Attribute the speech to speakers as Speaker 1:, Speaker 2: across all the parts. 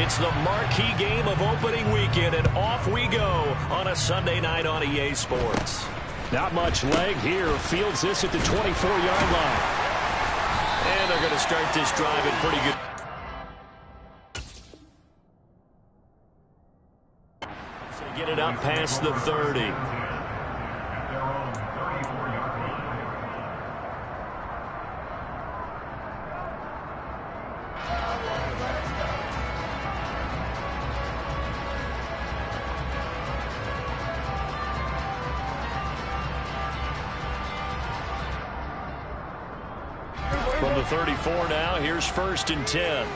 Speaker 1: It's the marquee game of opening weekend, and off we go on a Sunday night on EA Sports.
Speaker 2: Not much leg here. Fields this at the 24-yard line.
Speaker 1: And they're going to start this drive in pretty good. So get it up past the 30. From the 34 now, here's 1st and 10.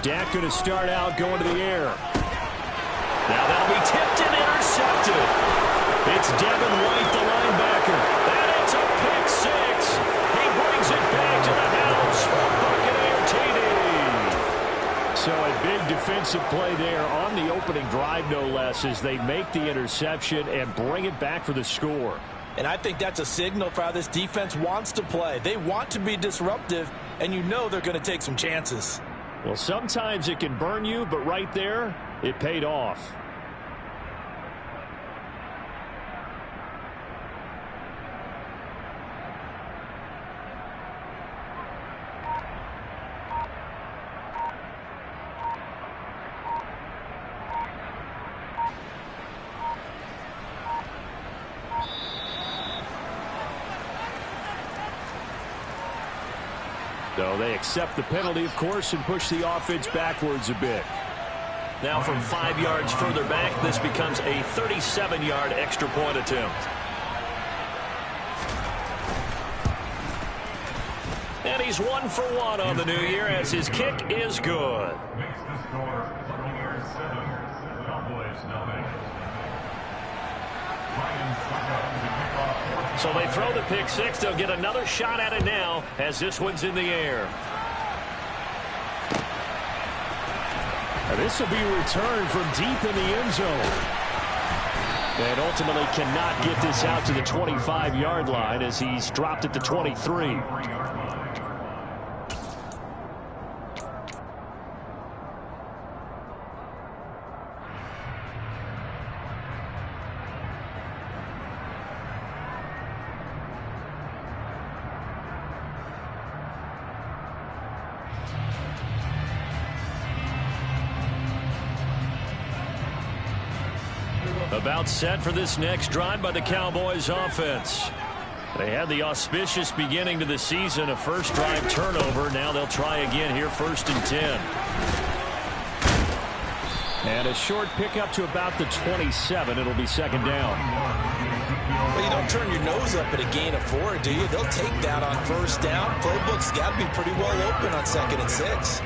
Speaker 2: Dak going to start out going to the air.
Speaker 1: Now that'll be tipped and intercepted. It's Devin White, the linebacker. And it's a pick six. He brings it back to the house for Buccaneer TD.
Speaker 2: So a big defensive play there on the opening drive, no less, as they make the interception and bring it back for the score.
Speaker 3: And I think that's a signal for how this defense wants to play. They want to be disruptive, and you know they're going to take some chances.
Speaker 2: Well, sometimes it can burn you, but right there, it paid off. So they accept the penalty, of course, and push the offense backwards a bit.
Speaker 1: Now from 5 yards further back, this becomes a 37-yard extra point attempt. And he's 1 for 1 on the new year as his kick is good. So they throw the pick six. They'll get another shot at it now as this one's in the air.
Speaker 2: Now this will be returned from deep in the end zone. And ultimately cannot get this out to the 25-yard line as he's dropped at the 23.
Speaker 1: About set for this next drive by the Cowboys offense. They had the auspicious beginning to the season, a first drive turnover. Now they'll try again here, 1st and 10.
Speaker 2: And a short pickup to about the 27. It'll be 2nd down.
Speaker 3: Well, you don't turn your nose up at a gain of 4, do you? They'll take that on 1st down. Playbook's got to be pretty well open on 2nd and 6.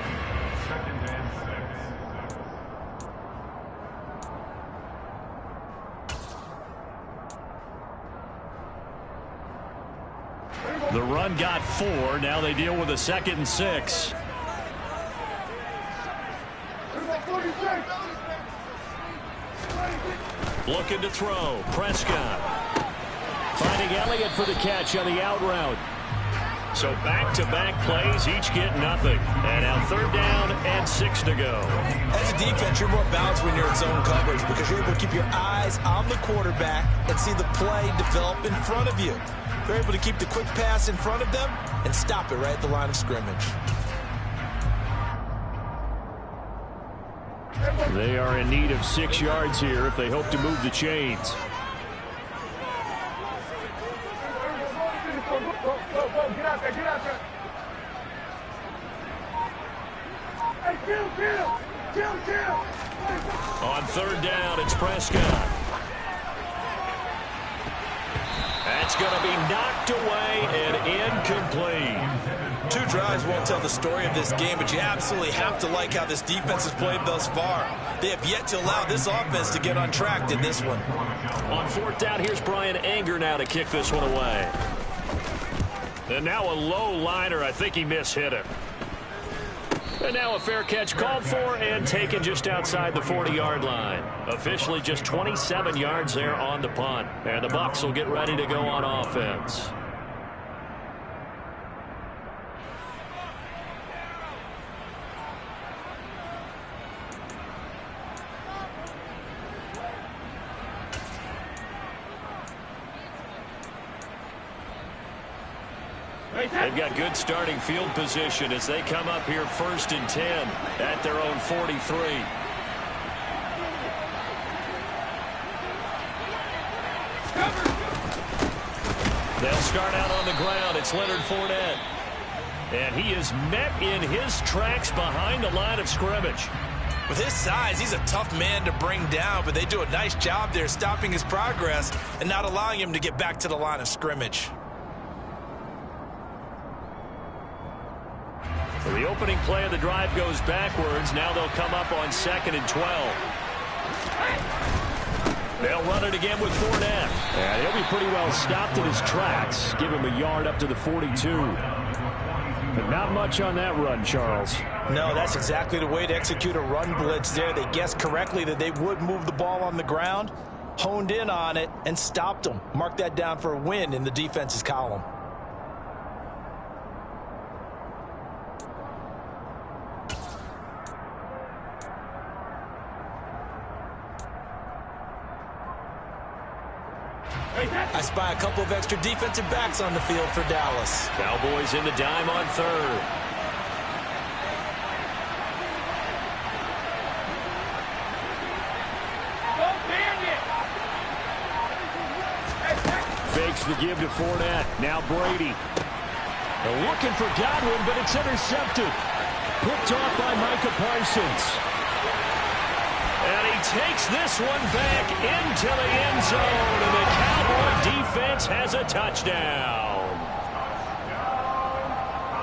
Speaker 1: The run got 4. Now they deal with a 2nd and 6. Looking to throw. Prescott.
Speaker 2: Finding Elliott for the catch on the out route.
Speaker 1: So back-to-back plays, each get nothing. And now 3rd down and 6 to go.
Speaker 3: As a defense, you're more balanced when you're in zone coverage because you're able to keep your eyes on the quarterback and see the play develop in front of you. They're able to keep the quick pass in front of them and stop it right at the line of scrimmage.
Speaker 2: They are in need of 6 yards here if they hope to move the chains.
Speaker 1: On 3rd down, it's Prescott. That's going to be knocked away and incomplete.
Speaker 3: 2 drives won't tell the story of this game, but you absolutely have to like how this defense has played thus far. They have yet to allow this offense to get on track in this one.
Speaker 1: On 4th down, here's Brian Anger now to kick this one away. And now a low liner. I think he mishit it. And now a fair catch called for and taken just outside the 40-yard line. Officially just 27 yards there on the punt. And the Bucs will get ready to go on offense. They've got good starting field position as they come up here 1st and 10 at their own 43. They'll start out on the ground. It's Leonard Fournette. And he is met in his tracks behind the line of scrimmage.
Speaker 3: With his size, he's a tough man to bring down, but they do a nice job there stopping his progress and not allowing him to get back to the line of scrimmage.
Speaker 1: So the opening play of the drive goes backwards. Now they'll come up on 2nd and 12. They'll run it again with Fournette.
Speaker 2: Yeah, he'll be pretty well stopped in his tracks. Give him a yard up to the 42. But not much on that run, Charles.
Speaker 3: No, that's exactly the way to execute a run blitz there. They guessed correctly that they would move the ball on the ground, honed in on it, and stopped them. Mark that down for a win in the defense's column. I spy a couple of extra defensive backs on the field for Dallas.
Speaker 1: Cowboys in the dime on 3rd.
Speaker 2: Fakes the give to Fournette. Now Brady. They're looking for Godwin, but it's intercepted. Picked off by Micah Parsons.
Speaker 1: And he takes this one back into the end zone, and the Cowboy defense has a touchdown.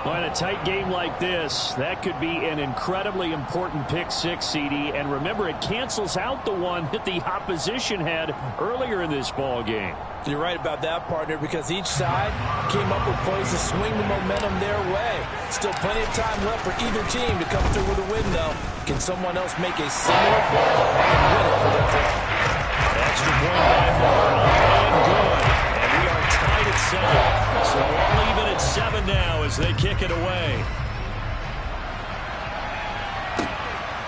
Speaker 2: Well, in a tight game like this, that could be an incredibly important pick six, CD. And remember, it cancels out the one that the opposition had earlier in this ball game.
Speaker 3: You're right about that, partner, because each side came up with plays to swing the momentum their way. Still plenty of time left for either team to come through with a win, though. Can someone else make a similar play and win it for their team?
Speaker 1: Extra point by Moore, and good. And we are tied at 7. So all even at 7 now as they kick it away.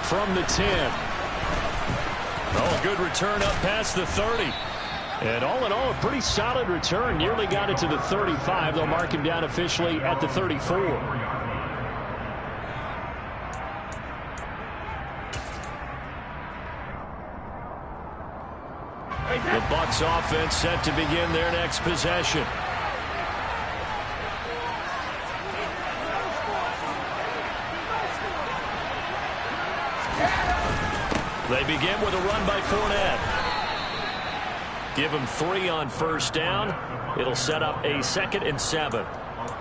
Speaker 2: From the 10.
Speaker 1: Oh, good return up past the 30.
Speaker 2: And all in all, a pretty solid return. Nearly got it to the 35. They'll mark him down officially at the 34.
Speaker 1: The Bucs offense set to begin their next possession. They begin with a run by Fournette. Give him 3 on 1st down. It'll set up a 2nd and 7.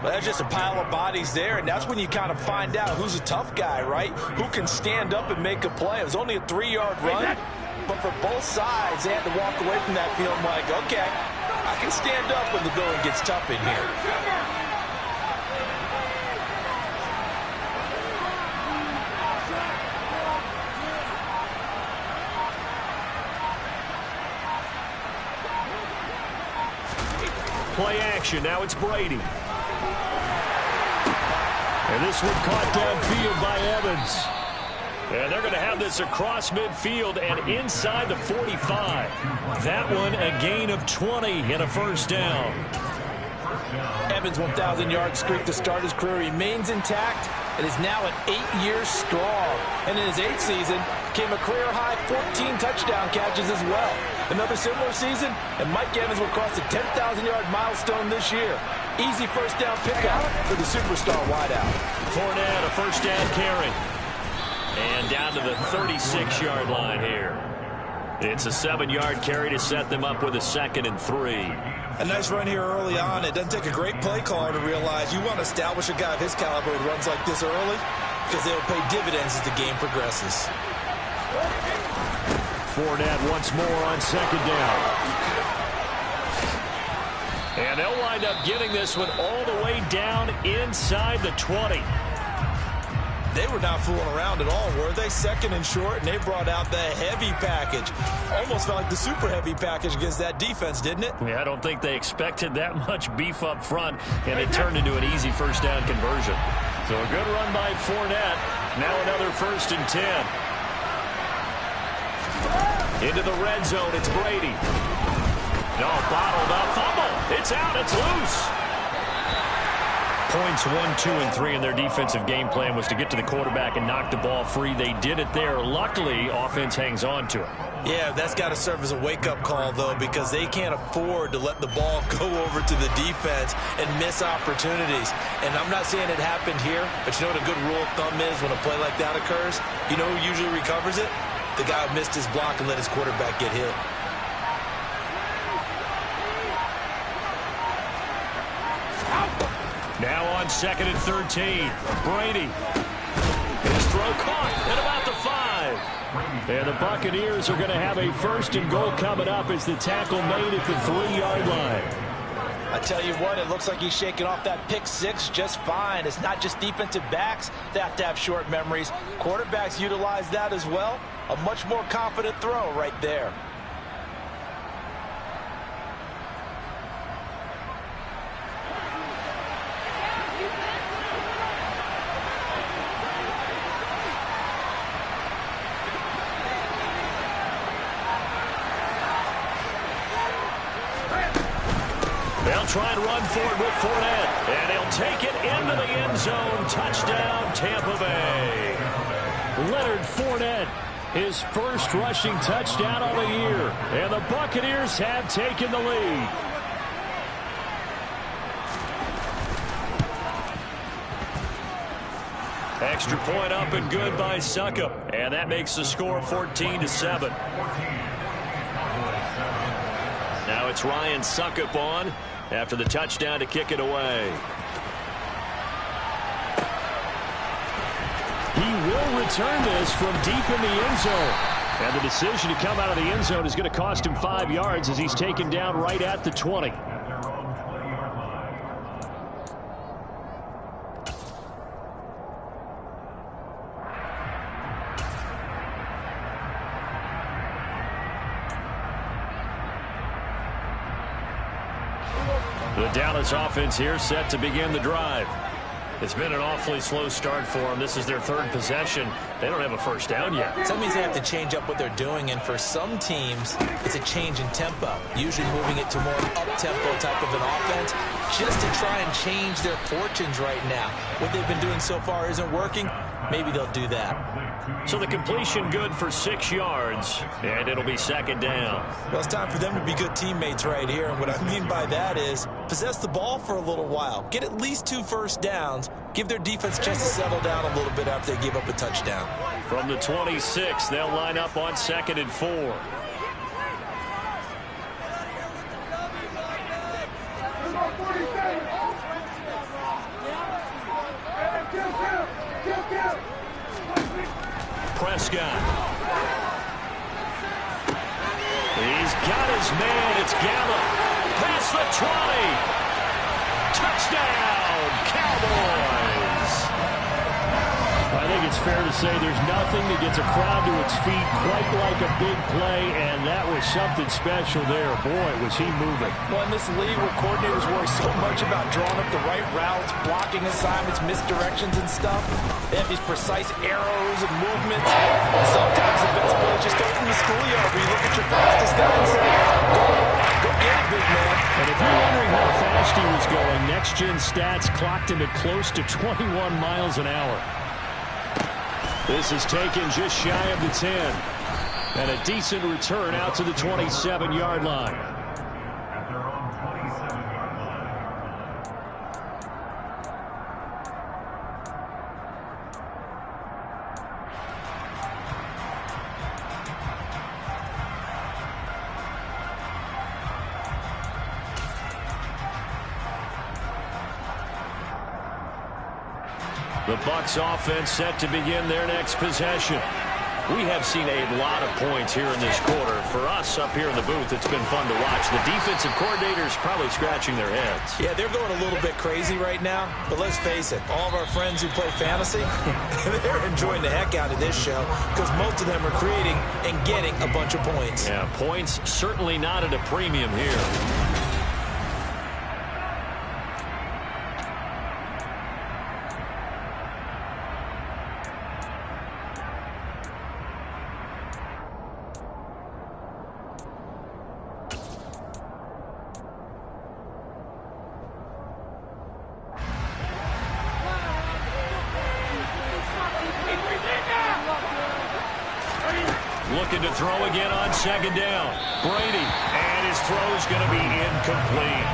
Speaker 3: Well, there's just a pile of bodies there, and that's when you kind of find out who's a tough guy, right? Who can stand up and make a play. It was only a 3-yard run, but for both sides, they had to walk away from that feeling like, okay, I can stand up when the going gets tough in here.
Speaker 1: Play action. Now it's Brady.
Speaker 2: And this one caught downfield by Evans.
Speaker 1: And they're going to have this across midfield and inside the 45. That one a gain of 20 and a 1st down.
Speaker 3: Evans' 1,000-yard streak to start his career remains intact and is now at 8 years strong. And in his 8th season, came a career-high 14 touchdown catches as well. Another similar season, and Mike Evans will cross the 10,000-yard milestone this year. Easy 1st down pickup for the superstar wideout.
Speaker 1: Fournette, a 1st down carry. And down to the 36-yard line here. It's a 7-yard carry to set them up with a 2nd and 3.
Speaker 3: A nice run here early on. It doesn't take a great play caller to realize you want to establish a guy of his caliber who runs like this early because they'll pay dividends as the game progresses.
Speaker 2: Fournette once more on 2nd down.
Speaker 1: And they'll wind up getting this one all the way down inside the 20.
Speaker 3: They were not fooling around at all, were they? 2nd and short, and they brought out the heavy package. Almost felt like the super heavy package against that defense, didn't it?
Speaker 1: Yeah, I don't think they expected that much beef up front, and it turned into an easy 1st down conversion. So a good run by Fournette. Now another 1st and 10. Into the red zone, it's Brady. No, bottled up, fumble. It's out, it's loose. points 1, 2, and 3 in their defensive game plan was to get to the quarterback and knock the ball free. They did it there. Luckily, offense hangs on to it.
Speaker 3: Yeah, that's got to serve as a wake-up call, though, because they can't afford to let the ball go over to the defense and miss opportunities. And I'm not saying it happened here, but you know what a good rule of thumb is when a play like that occurs? You know who usually recovers it? The guy who missed his block and let his quarterback get hit.
Speaker 1: Now on 2nd and 13, Brady. His throw caught at about the 5.
Speaker 2: And the Buccaneers are going to have a 1st and goal coming up as the tackle made at the 3-yard line.
Speaker 3: I tell you what, it looks like he's shaking off that pick 6 just fine. It's not just defensive backs that have to have short memories. Quarterbacks utilize that as well. A much more confident throw right there.
Speaker 1: They'll try and run for it with Fournette. And he'll take it into the end zone. Touchdown, Tampa Bay.
Speaker 2: Leonard Fournette, his first rushing touchdown of the year. And the Buccaneers have taken the lead.
Speaker 1: Extra point up and good by Succop. And that makes the score 14-7. Now it's Ryan Succop on after the touchdown to kick it away.
Speaker 2: He will return this from deep in the end zone. And the decision to come out of the end zone is going to cost him 5 yards as he's taken down right at the 20.
Speaker 1: The Dallas offense here set to begin the drive. It's been an awfully slow start for them. This is their 3rd possession. They don't have a first down yet.
Speaker 3: So that means they have to change up what they're doing, and for some teams, it's a change in tempo, usually moving it to more up-tempo type of an offense, just to try and change their fortunes right now. What they've been doing so far isn't working. Maybe they'll do that.
Speaker 1: So the completion good for 6 yards, and it'll be 2nd down.
Speaker 3: Well, it's time for them to be good teammates right here, and what I mean by that is possess the ball for a little while, get at least 2 first downs, give their defense a chance to settle down a little bit after they give up a touchdown.
Speaker 1: From the 26, they'll line up on 2nd and 4. Prescott. He's got his man. It's Gallup. Past the 20. Touchdown, Cowboys.
Speaker 2: I think it's fair to say there's nothing that gets a crowd to its feet quite like a big play, and that was something special there. Boy, was he moving.
Speaker 4: Well, in this league where coordinators worry so much about drawing up the right routes, blocking assignments, misdirections and stuff, they have these precise arrows and movements. Sometimes the best play is just go from the schoolyard where you look at your fastest guy and say, go get it, big man.
Speaker 2: And if you're wondering how fast he was going, next-gen stats clocked him at close to 21 miles an hour. This is taken just shy of the 10. And a decent return out to the 27-yard line. The Bucs offense set to begin their next possession. We have seen a lot of points here in this quarter. For us up here in the booth, it's been fun to watch. The defensive coordinators probably scratching their heads.
Speaker 3: Yeah, they're going a little bit crazy right now, but let's face it, all of our friends who play fantasy, they're enjoying the heck out of this show because most of them are creating and getting a bunch of points.
Speaker 1: Yeah, points certainly not at a premium here. Looking to throw again on second down. Brady. And his throw's going to be incomplete.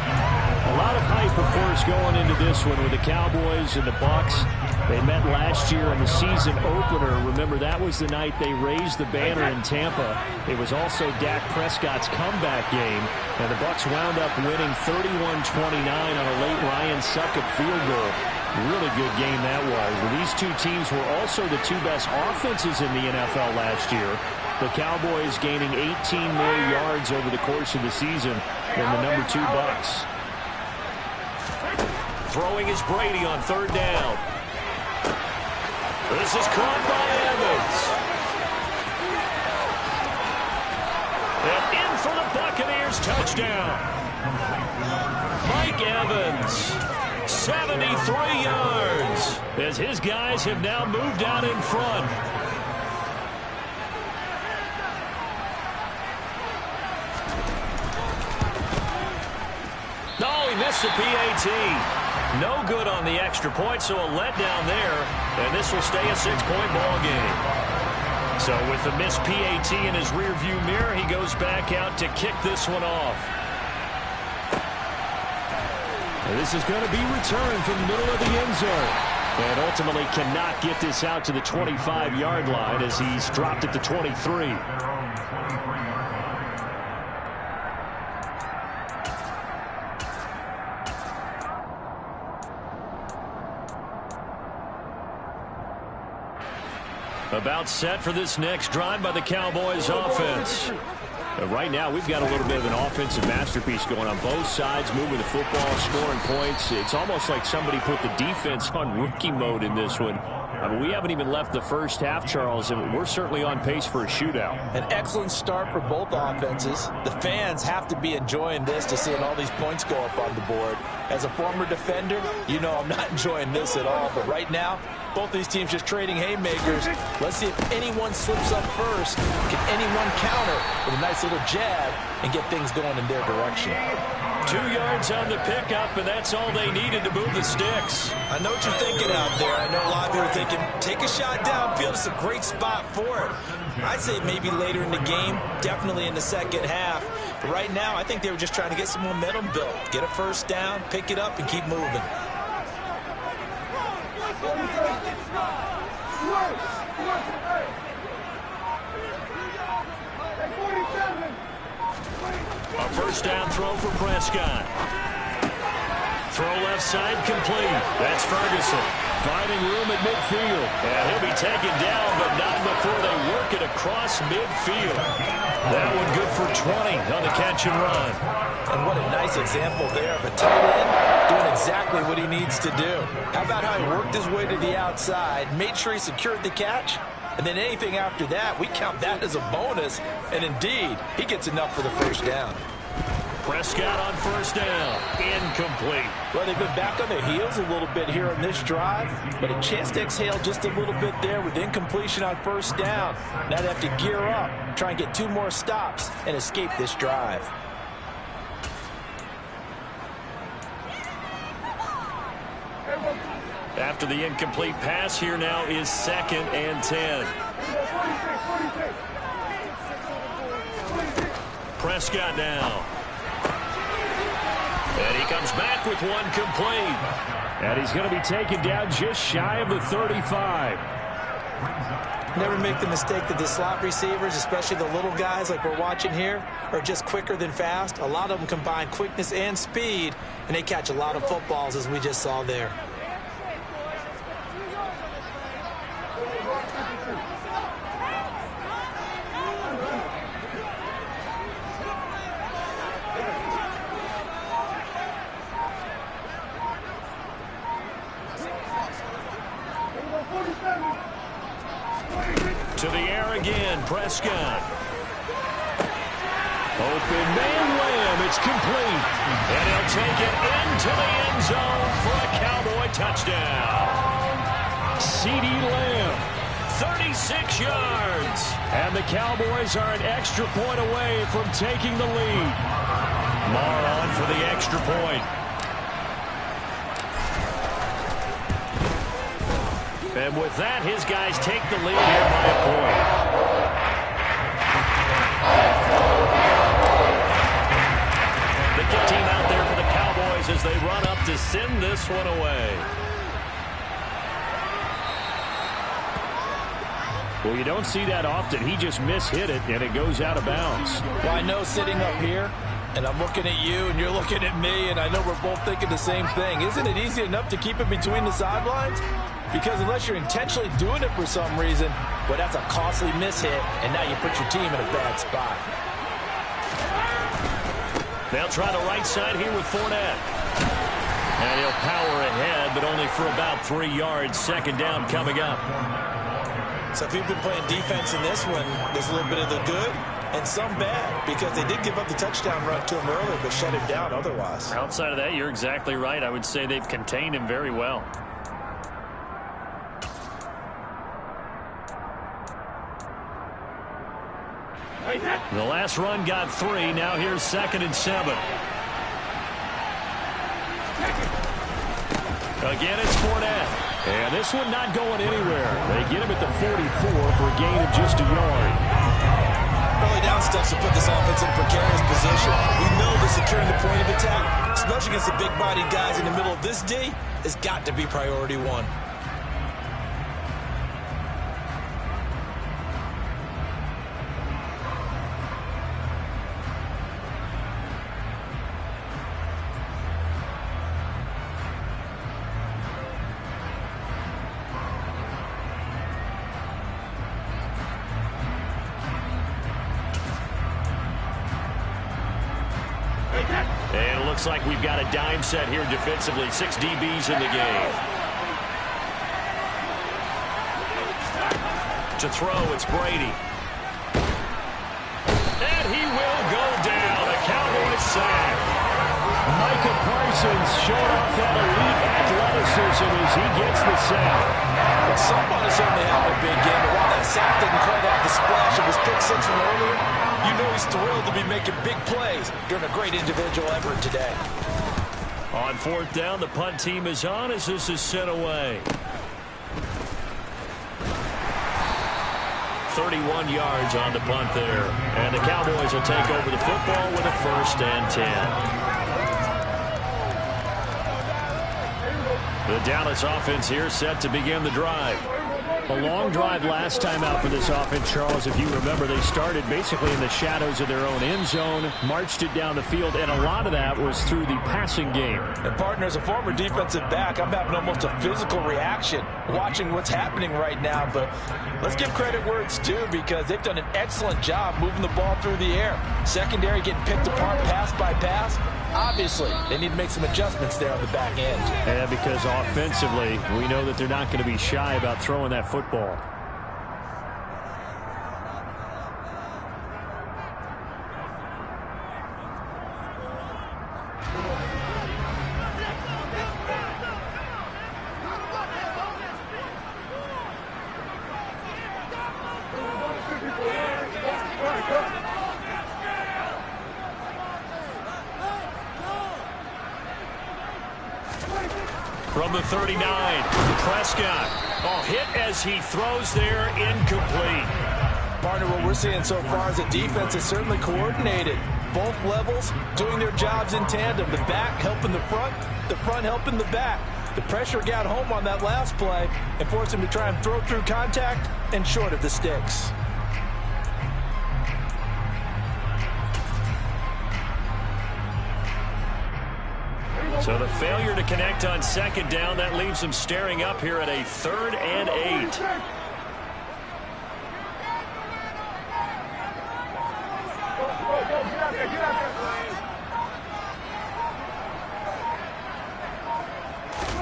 Speaker 2: A lot of hype, of course, going into this one with the Cowboys and the Bucs. They met last year in the season opener. Remember, that was the night they raised the banner in Tampa. It was also Dak Prescott's comeback game, and the Bucs wound up winning 31-29 on a late Ryan Succop field goal. Really good game that was. Well, these two teams were also the two best offenses in the NFL last year. The Cowboys gaining 18 more yards over the course of the season than the number 2 Bucs.
Speaker 1: Throwing is Brady on third down. This is caught by Evans. And in for the Buccaneers touchdown. Mike Evans, 73 yards, as his guys have now moved out in front. No, he missed the PAT. No good on the extra point, so a letdown there, and this will stay a 6-point ball game. So with the missed PAT in his rearview mirror, he goes back out to kick this one off.
Speaker 2: And this is going to be returned from the middle of the end zone. And ultimately cannot get this out to the 25-yard line as he's dropped at the 23.
Speaker 1: About set for this next drive by the Cowboys offense.
Speaker 2: Right now, we've got a little bit of an offensive masterpiece going on both sides, moving the football, scoring points. It's almost like somebody put the defense on rookie mode in this one. I mean, we haven't even left the first half, Charles, and we're certainly on pace for a shootout.
Speaker 3: An excellent start for both offenses. The fans have to be enjoying this to seeing all these points go up on the board. As a former defender, you know I'm not enjoying this at all. But right now, both these teams just trading haymakers. Let's see if anyone slips up first. Can anyone counter with a nice little jab and get things going in their direction?
Speaker 1: 2 yards on the pickup, and that's all they needed to move the sticks.
Speaker 3: I know what you're thinking out there. I know a lot of people are thinking, take a shot downfield. It's a great spot for it. I'd say maybe later in the game, definitely in the second half. But right now, I think they were just trying to get some momentum built. Get a first down, pick it up, and keep moving.
Speaker 1: A first down throw for Prescott. Throw left side complete. That's Ferguson. Finding room at midfield. And he'll be taken down, but not before they work it across midfield. That one good for 20 on the catch and run.
Speaker 3: And what a nice example there of a tight end doing exactly what he needs to do. How about how he worked his way to the outside, made sure he secured the catch, and then anything after that, we count that as a bonus. And indeed, he gets enough for the first down.
Speaker 1: Prescott on first down. Incomplete.
Speaker 3: Well, they've been back on their heels a little bit here on this drive, but a chance to exhale just a little bit there with incompletion on first down. Now they have to gear up, try and get 2 more stops, and escape this drive.
Speaker 1: After the incomplete pass, here now is 2nd and 10. Prescott now. And he comes back with one complete.
Speaker 2: And he's going to be taken down just shy of the 35.
Speaker 3: Never make the mistake that the slot receivers, especially the little guys like we're watching here, are just quicker than fast. A lot of them combine quickness and speed, and they catch a lot of footballs, as we just saw there.
Speaker 1: To the air again, Prescott.
Speaker 2: Open man Lamb, it's complete.
Speaker 1: And he'll take it into the end zone for a Cowboy touchdown.
Speaker 2: CeeDee Lamb.
Speaker 1: 36 yards.
Speaker 2: And the Cowboys are an extra point away from taking the lead.
Speaker 1: Marr on for the extra point. And with that, his guys take the lead here by a point. this one away.
Speaker 2: Well, you don't see that often. He just mishit it, and it goes out of bounds.
Speaker 4: Well, I know sitting up here, and I'm looking at you, and you're looking at me, and I know we're both thinking the same thing. Isn't it easy enough to keep it between the sidelines? Because unless you're intentionally doing it for some reason, well, that's a costly mishit, and now you put your team in a bad spot.
Speaker 1: They'll try the right side here with Fournette. And he'll power ahead, but only for about 3 yards. Second down coming up.
Speaker 3: So if you've been playing defense in this one, there's a little bit of the good and some bad, because they did give up the touchdown run to him earlier, but shut him down otherwise.
Speaker 1: Outside of that, you're exactly right. I would say they've contained him very well. The last run got 3. Now here's 2nd and 7. Again, it's Fournette.
Speaker 2: And this one not going anywhere. They get him at the 44 for a gain of just a yard.
Speaker 3: Early down stuff to put this offense in precarious position. We know that securing the point of attack, especially against the big-bodied guys in the middle of this D, has got to be priority 1.
Speaker 1: And it looks like we've got a dime set here defensively. 6 DBs in the game. To throw, it's Brady. And he will go down. A Cowboys sack.
Speaker 2: Micah Parsons showing off that elite athleticism as he gets the sack.
Speaker 3: Well, somebody certainly had a big game, but while that sack didn't quite have the splash of his pick 6 from earlier, you know he's thrilled to be making big plays during a great individual effort today.
Speaker 1: On 4th down, the punt team is on as this is sent away. 31 yards on the punt there. And the Cowboys will take over the football with a 1st and 10. The Dallas offense here set to begin the drive.
Speaker 2: A long drive last time out for this offense, Charles. If you remember, they started basically in the shadows of their own end zone, marched it down the field, and a lot of that was through the passing game.
Speaker 4: And, partner, as a former defensive back, I'm having almost a physical reaction watching what's happening right now. But let's give credit where it's due, because they've done an excellent job moving the ball through the air. Secondary getting picked apart pass by pass. Obviously, they need to make some adjustments there on the back end.
Speaker 2: Yeah, because offensively, we know that they're not going to be shy about throwing that football.
Speaker 1: From the 39, Prescott. Oh, hit as he throws there, incomplete.
Speaker 4: Partner, what we're seeing so far is the defense is certainly coordinated. Both levels doing their jobs in tandem. The back helping the front helping the back. The pressure got home on that last play and forced him to try and throw through contact and short of the sticks.
Speaker 1: So the failure to connect on 2nd down, that leaves them staring up here at a 3rd and 8.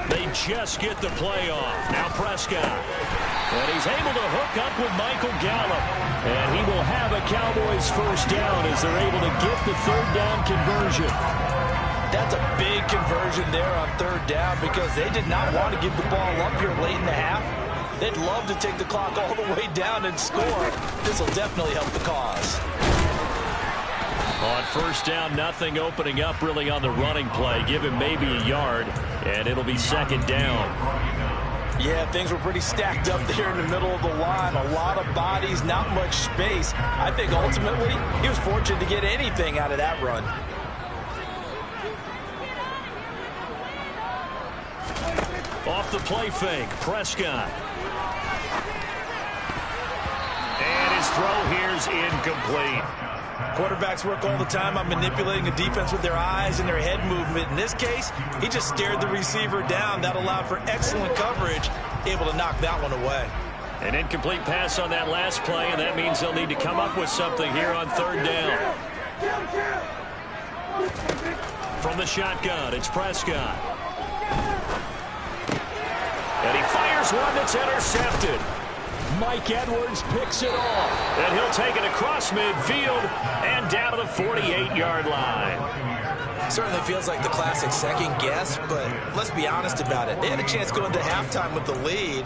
Speaker 1: They just get the play off. Now Prescott. And he's able to hook up with Michael Gallup. And he will have a Cowboys 1st down as they're able to get the 3rd down conversion.
Speaker 4: That's a big conversion there on 3rd down, because they did not want to give the ball up here late in the half. They'd love to take the clock all the way down and score. This will definitely help the cause.
Speaker 1: On 1st down, nothing opening up really on the running play. Give him maybe a yard, and it'll be 2nd down.
Speaker 4: Yeah, things were pretty stacked up there in the middle of the line. A lot of bodies, not much space. I think ultimately he was fortunate to get anything out of that run.
Speaker 1: Off the play fake, Prescott. And his throw here's incomplete.
Speaker 3: Quarterbacks work all the time on manipulating a defense with their eyes and their head movement. In this case, he just stared the receiver down. That allowed for excellent coverage, able to knock that one away.
Speaker 1: An incomplete pass on that last play, and that means they'll need to come up with something here on third down. From the shotgun, it's Prescott. And he fires one that's intercepted. Mike Edwards picks it off. And he'll take it across midfield and down to the 48-yard line.
Speaker 3: Certainly feels like the classic second guess, but let's be honest about it. They had a chance going into halftime with the lead.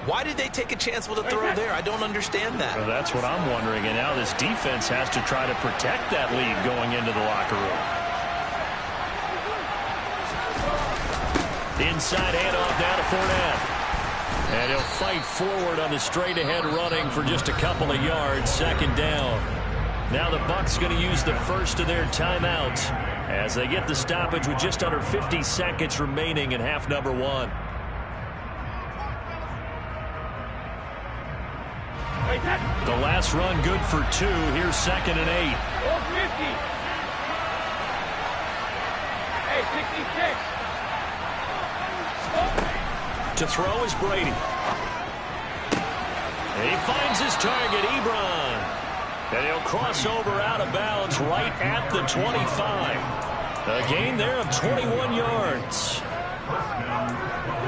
Speaker 3: Why did they take a chance with a throw there? I don't understand that.
Speaker 1: Well, that's what I'm wondering. And now this defense has to try to protect that lead going into the locker room. Inside handoff down to Fournette. And he'll fight forward on the straight-ahead running for just a couple of yards. Second down. Now the Bucs going to use the first of their timeouts as they get the stoppage with just under 50 seconds remaining in half number one. The last run good for 2. Here's 2nd and 8. To throw is Brady. And he finds his target, Ebron. And he'll cross over out of bounds right at the 25. A gain there of 21 yards.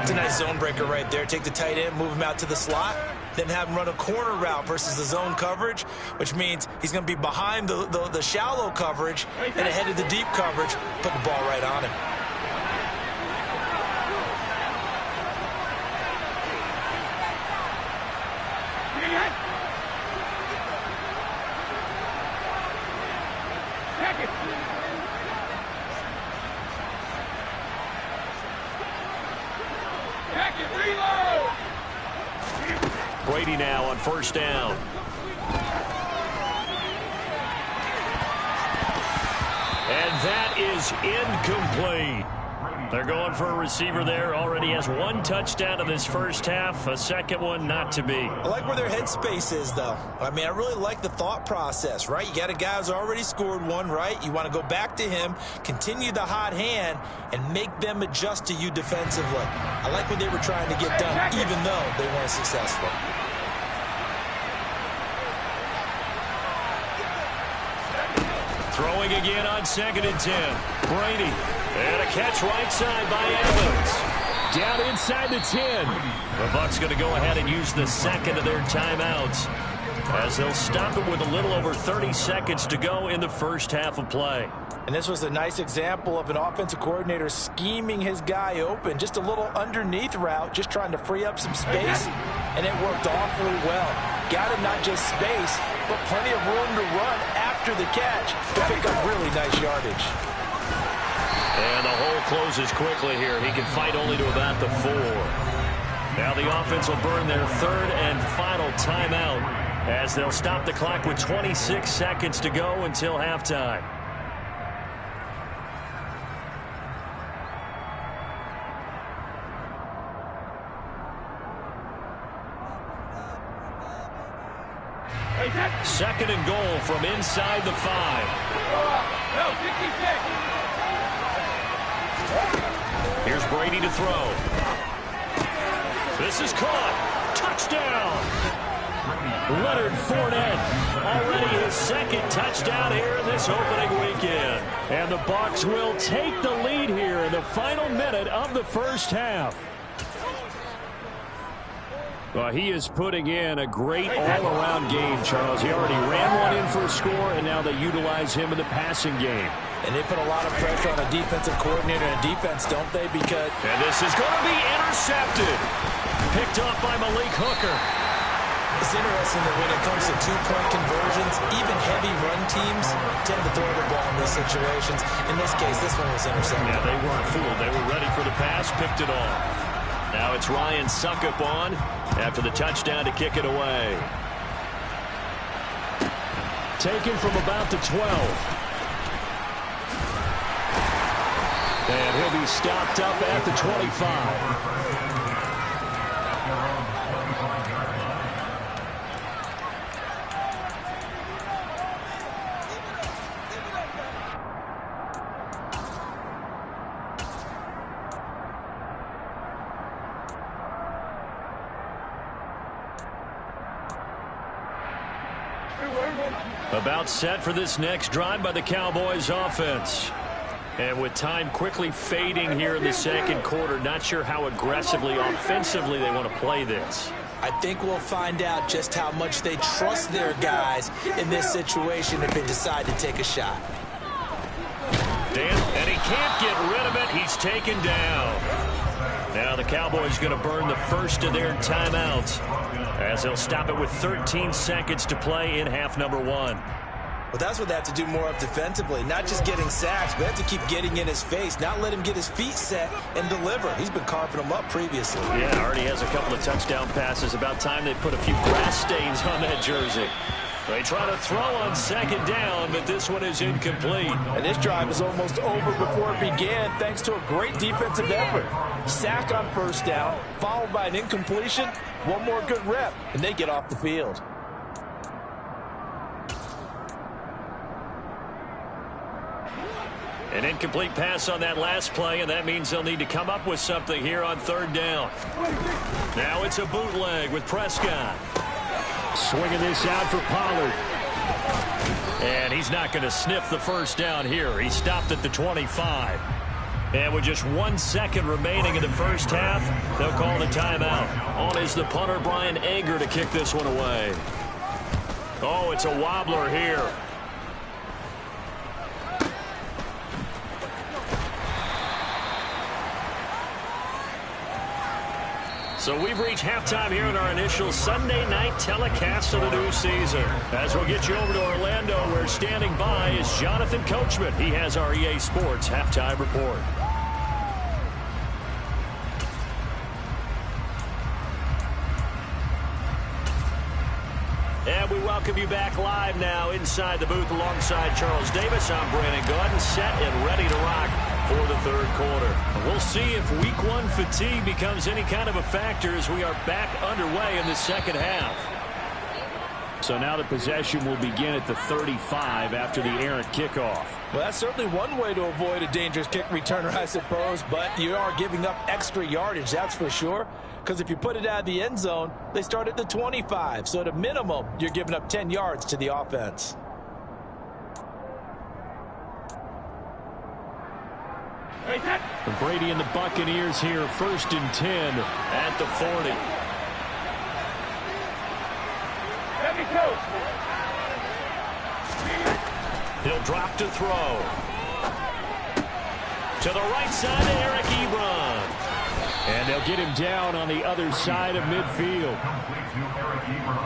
Speaker 3: It's a nice zone breaker right there. Take the tight end, move him out to the slot, then have him run a corner route versus the zone coverage, which means he's going to be behind the shallow coverage and ahead of the deep coverage. Put the ball right on him.
Speaker 1: Brady now on first down. And that is incomplete. They're going for a receiver there. Already has 1 touchdown in this first half. A second one not to be.
Speaker 3: I like where their headspace is, though. I mean, I really like the thought process, right? You got a guy who's already scored 1, right? You want to go back to him, continue the hot hand, and make them adjust to you defensively. I like what they were trying to get done, even though they weren't successful.
Speaker 1: Throwing again on 2nd and 10. Brady. And a catch right side by Evans. Down inside the 10. The Bucs going to go ahead and use the second of their timeouts as they'll stop it with a little over 30 seconds to go in the first half of play.
Speaker 3: And this was a nice example of an offensive coordinator scheming his guy open. Just a little underneath route, just trying to free up some space, and it worked awfully well. Got him not just space, but plenty of room to run after the catch to pick up really nice yardage.
Speaker 1: And the hole closes quickly here. He can fight only to about the 4. Now the offense will burn their 3rd and final timeout as they'll stop the clock with 26 seconds to go until halftime. Second and goal from inside the 5. Here's Brady to throw. This is caught. Touchdown. Leonard Fournette, already his 2nd touchdown here in this opening weekend. And the Bucs will take the lead here in the final minute of the first half. Well, he is putting in a great all-around game, Charles. He already ran one in for a score, and now they utilize him in the passing game.
Speaker 3: And they put a lot of pressure on a defensive coordinator and a defense, don't they? Because
Speaker 1: and this is going to be intercepted. Picked up by Malik Hooker.
Speaker 3: It's interesting that when it comes to 2-point conversions, even heavy run teams tend to throw the ball in these situations. In this case, this one was intercepted.
Speaker 1: Yeah, they weren't fooled. They were ready for the pass, picked it off. Now it's Ryan Succop on after the touchdown to kick it away. Taken from about the 12.
Speaker 2: And he'll be stopped up at the 25. About set for this next drive by the Cowboys offense. And with time quickly fading here in the second quarter, not sure how aggressively, offensively they want to play this.
Speaker 3: I think we'll find out just how much they trust their guys in this situation if they decide to take a shot.
Speaker 1: Dan, and he can't get rid of it. He's taken down. Now the Cowboys going to burn the first of their timeouts as they'll stop it with 13 seconds to play in half number 1.
Speaker 3: Well, that's what they have to do more of defensively. Not just getting sacks, but they have to keep getting in his face. Not let him get his feet set and deliver. He's been carving them up previously.
Speaker 1: Yeah, already has a couple of touchdown passes. About time they put a few grass stains on that jersey. They try to throw on second down, but this one is incomplete.
Speaker 4: And this drive is almost over before it began thanks to a great defensive effort. Sack on first down, followed by an incompletion. One more good rep, and they get off the field.
Speaker 1: An incomplete pass on that last play, and that means they'll need to come up with something here on third down. Now it's a bootleg with Prescott.
Speaker 2: Swinging this out for Pollard.
Speaker 1: And he's not going to sniff the first down here. He stopped at the 25. And with just 1 second remaining in the first half, they'll call the timeout. On is the punter, Bryan Anger, to kick this one away. Oh, it's a wobbler here. So we've reached halftime here in our initial Sunday night telecast of the new season. As we'll get you over to Orlando, where standing by is Jonathan Coachman. He has our EA Sports halftime report. And we welcome you back live now inside the booth alongside Charles Davis. I'm Brandon Gaudin, set and ready to rock for the third quarter. We'll see if week 1 fatigue becomes any kind of a factor as we are back underway in the second half.
Speaker 2: So now the possession will begin at the 35 after the errant kickoff.
Speaker 4: Well, that's certainly one way to avoid a dangerous kick returner, I suppose, but you are giving up extra yardage, that's for sure. Because if you put it out of the end zone, they start at the 25. So at a minimum, you're giving up 10 yards to the offense.
Speaker 2: And Brady and the Buccaneers here, 1st and 10
Speaker 1: at the 40. He'll drop to throw. To the right side to Eric Ebron.
Speaker 2: And they'll get him down on the other side of midfield.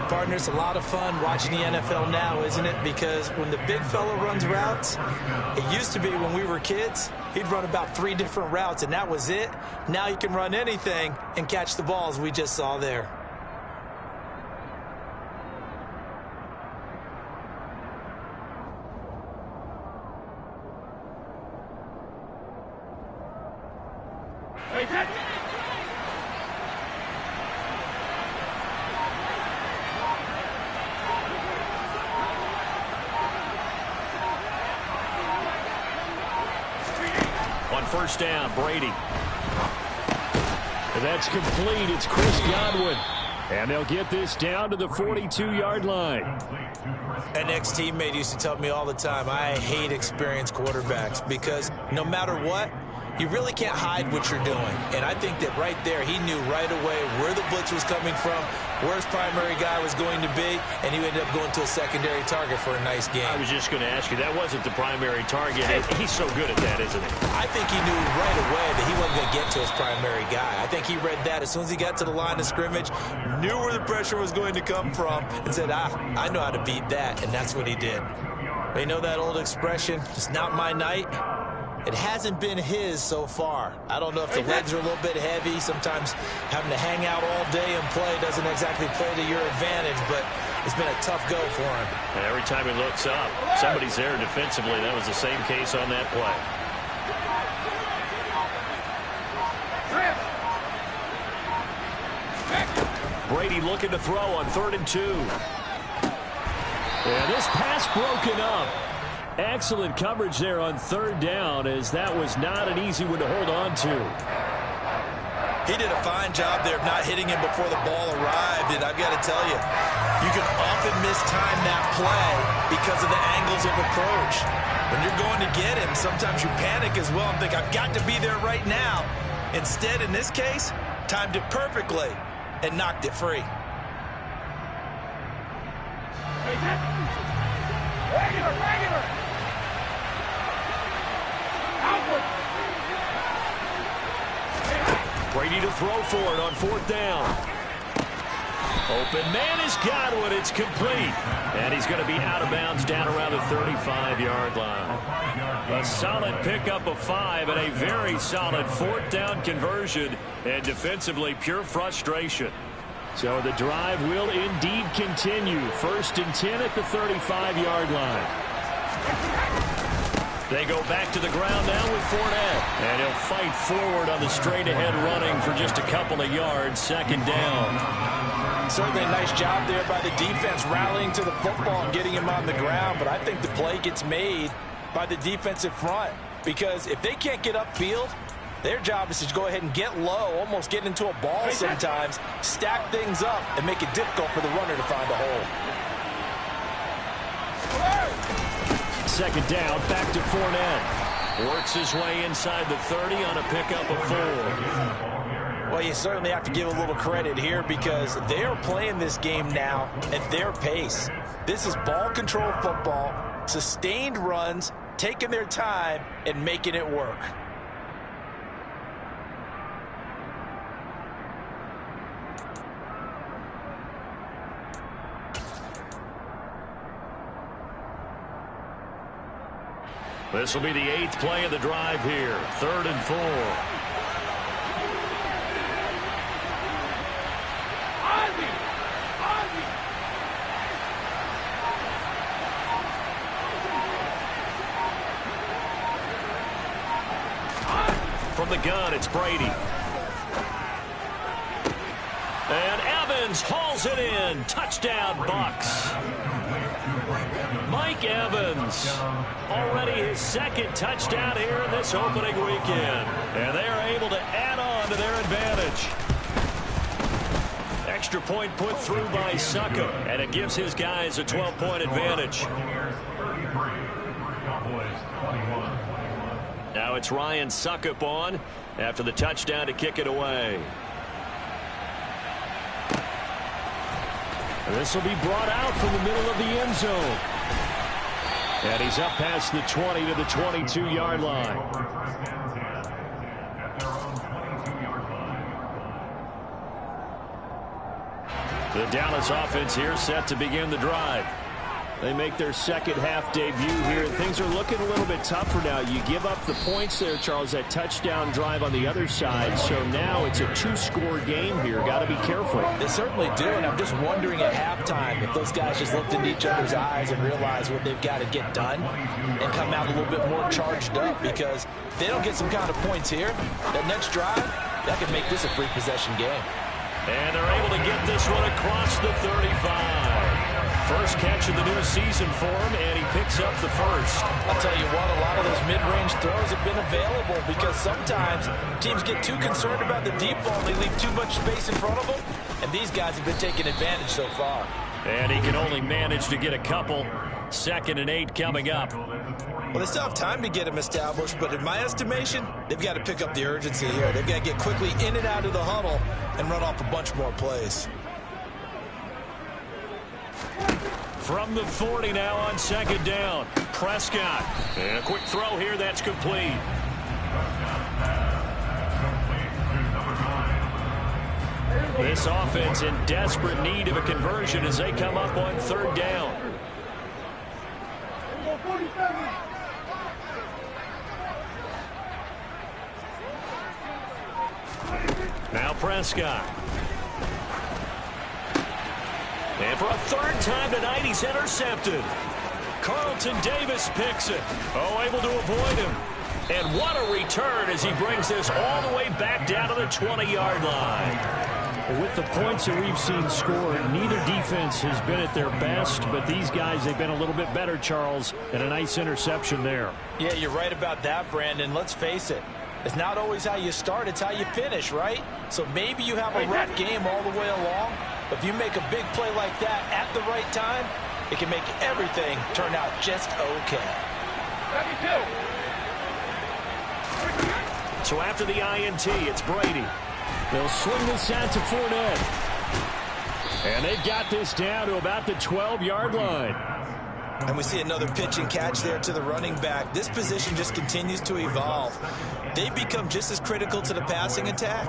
Speaker 3: Partner, it's a lot of fun watching the NFL now, isn't it? Because when the big fella runs routes, it used to be when we were kids, he'd run about 3 different routes, and that was it. Now he can run anything and catch the balls we just saw there.
Speaker 1: First down, Brady.
Speaker 2: And that's complete. It's Chris Godwin. And they'll get this down to the 42-yard line.
Speaker 3: An ex-teammate used to tell me all the time, I hate experienced quarterbacks because no matter what, you really can't hide what you're doing. And I think that right there, he knew right away where the blitz was coming from, where his primary guy was going to be, and he ended up going to a secondary target for a nice game.
Speaker 1: I was just going to ask you, that wasn't the primary target. He's so good at that, isn't he?
Speaker 3: I think he knew right away that he wasn't going to get to his primary guy. I think he read that as soon as he got to the line of scrimmage, knew where the pressure was going to come from, and said, I know how to beat that, and that's what he did. You know that old expression, it's not my night? It hasn't been his so far. I don't know if the legs are a little bit heavy. Sometimes having to hang out all day and play doesn't exactly play to your advantage, but it's been a tough go for him.
Speaker 1: And every time he looks up, somebody's there defensively. That was the same case on that play. Brady looking to throw on 3rd and 2. And this pass broken up. Excellent coverage there on 3rd down, as that was not an easy one to hold on to.
Speaker 3: He did a fine job there of not hitting him before the ball arrived, and I've got to tell you, you can often mistime that play because of the angles of approach. When you're going to get him, sometimes you panic as well and think, I've got to be there right now. Instead, in this case, timed it perfectly and knocked it free.
Speaker 5: Regular.
Speaker 1: Brady to throw for it on 4th down. Open man has got one. It's complete. And he's going to be out of bounds down around the 35-yard line. A solid pickup of 5 and a very solid 4th down conversion. And defensively, pure frustration. So the drive will indeed continue. 1st and 10 at the 35-yard line. They go back to the ground now with Fournette. And he'll fight forward on the straight-ahead running for just a couple of yards. 2nd down.
Speaker 4: Certainly a nice job there by the defense rallying to the football and getting him on the ground. But I think the play gets made by the defensive front. Because if they can't get upfield, their job is to go ahead and get low, almost get into a ball sometimes, stack things up, and make it difficult for the runner to find a hole.
Speaker 1: 2nd down, back to Fournette. Works his way inside the 30 on a pickup of 4.
Speaker 4: Well, you certainly have to give a little credit here because they are playing this game now at their pace. This is ball control football, sustained runs, taking their time, and making it work.
Speaker 1: This will be the 8th play of the drive here. 3rd and 4. From the gun, it's Brady. And Evans hauls it in. Touchdown, Bucs. Mike Evans, already his 2nd touchdown here in this opening weekend. And they are able to add on to their advantage. Extra point put through by Succop, and it gives his guys a 12-point advantage. Now it's Ryan Succop on after the touchdown to kick it away. And this will be brought out from the middle of the end zone. And he's up past the 20 to the 22-yard line. The Dallas offense here set to begin the drive. They make their 2nd half debut here, and things are looking a little bit tougher now. You give up the points there, Charles, that touchdown drive on the other side. So now it's a 2-score game here. Got to be careful.
Speaker 4: They certainly do, and I'm just wondering at halftime if those guys just looked into each other's eyes and realized what they've got to get done and come out a little bit more charged up, because if they don't get some kind of points here, that next drive, that could make this a free possession game.
Speaker 1: And they're able to get this one across the 35. First catch of the new season for him, and he picks up the 1st.
Speaker 4: I'll tell you what, a lot of those mid-range throws have been available because sometimes teams get too concerned about the deep ball. They leave too much space in front of them, and these guys have been taking advantage so far.
Speaker 1: And he can only manage to get a couple. 2nd and 8 coming up.
Speaker 3: Well, they still have time to get him established, but in my estimation, they've got to pick up the urgency here. They've got to get quickly in and out of the huddle and run off a bunch more plays.
Speaker 1: From the 40 now on 2nd down. Prescott. And a quick throw here that's complete. This offense in desperate need of a conversion as they come up on 3rd down. Now Prescott. And for a 3rd time tonight, he's intercepted. Carlton Davis picks it. Oh, able to avoid him. And what a return as he brings this all the way back down to the 20-yard line.
Speaker 2: With the points that we've seen scored, neither defense has been at their best, but these guys, they've been a little bit better, Charles, and a nice interception there.
Speaker 4: Yeah, you're right about that, Brandon. Let's face it. It's not always how you start, it's how you finish, right? So maybe you have a rough game all the way along, but if you make a big play like that at the right time, it can make everything turn out just okay.
Speaker 1: So after the INT, it's Brady.
Speaker 2: They'll swing this out to Fournette. And they've got this down to about the 12-yard line.
Speaker 3: And we see another pitch and catch there to the running back. This position just continues to evolve. They become just as critical to the passing attack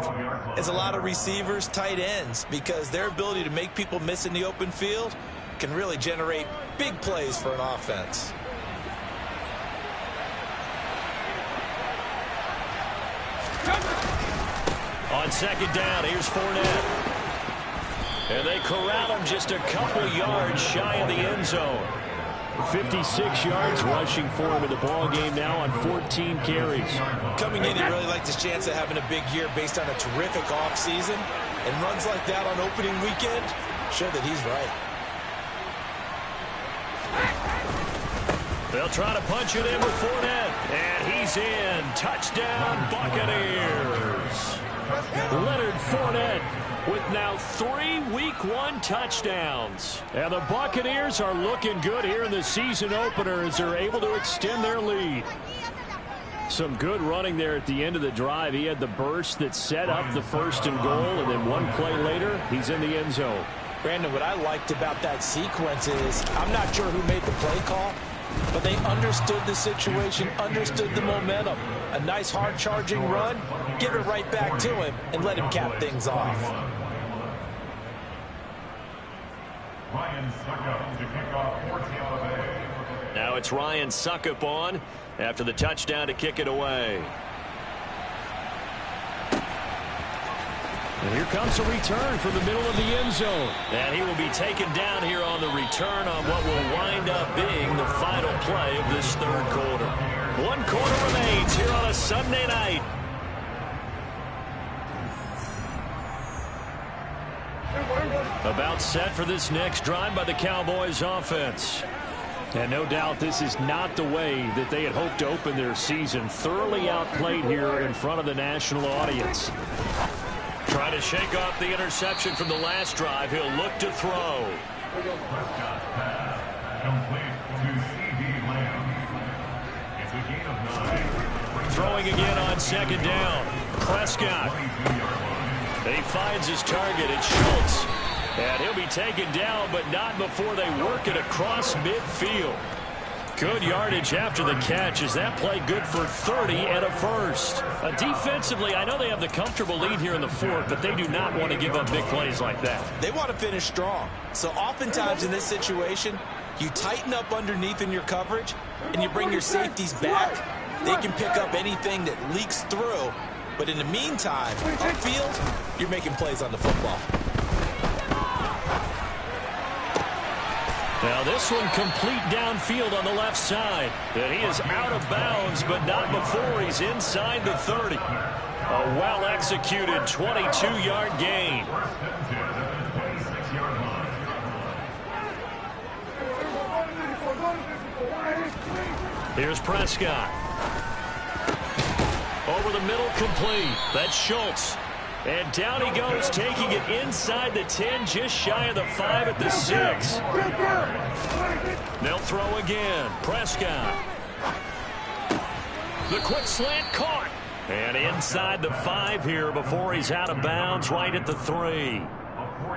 Speaker 3: as a lot of receivers, tight ends, because their ability to make people miss in the open field can really generate big plays for an offense.
Speaker 1: On second down, here's Fournette. And they corral him just a couple yards shy of the end zone.
Speaker 2: 56 yards rushing for him in the ball game now on 14 carries.
Speaker 3: Coming in, he really liked his chance of having a big year based on a terrific offseason. And runs like that on opening weekend show that he's right.
Speaker 1: They'll try to punch it in with Fournette. And he's in. Touchdown, Buccaneers.
Speaker 2: Leonard Fournette with now 3 Week 1 touchdowns. And the Buccaneers are looking good here in the season opener as they're able to extend their lead. Some good running there at the end of the drive. He had the burst that set up the 1st and goal, and then one play later, he's in the end zone.
Speaker 4: Brandon, what I liked about that sequence is I'm not sure who made the play call, but they understood the situation, understood the momentum. A nice hard-charging run, give it right back to him, and let him cap things off.
Speaker 6: Ryan Succop to kick off for Tampa Bay.
Speaker 1: Now it's Ryan Succop on after the touchdown to kick it away.
Speaker 2: And here comes a return from the middle of the end zone.
Speaker 1: And he will be taken down here on the return on what will wind up being the final play of this third quarter. 1 quarter remains here on a Sunday night. About set for this next drive by the Cowboys offense.
Speaker 2: And no doubt this is not the way that they had hoped to open their season. Thoroughly outplayed here in front of the national audience.
Speaker 1: Trying to shake off the interception from the last drive. He'll look to throw.
Speaker 6: Prescott's pass complete to C.D. Lamb. It's a gain of 9.
Speaker 1: Throwing again on second down. Prescott. He finds his target. It's Schultz. And he'll be taken down, but not before they work it across midfield. Good yardage after the catch. Is that play good for 30 and a first? Defensively, I know they have the comfortable lead here in the fourth, but they do not want to give up big plays like that.
Speaker 3: They want to finish strong. So oftentimes in this situation, you tighten up underneath in your coverage, and you bring your safeties back. They can pick up anything that leaks through. But in the meantime, upfield, you're making plays on the football.
Speaker 1: Now this one complete downfield on the left side. And he is out of bounds, but not before he's inside the 30. A well-executed 22-yard gain. Here's Prescott. Over the middle, complete. That's Schultz. And down he goes, taking it inside the 10, just shy of the 5 at the 6. They'll throw again. Prescott. The quick slant caught. And inside the 5 here before he's out of bounds, right at the 3.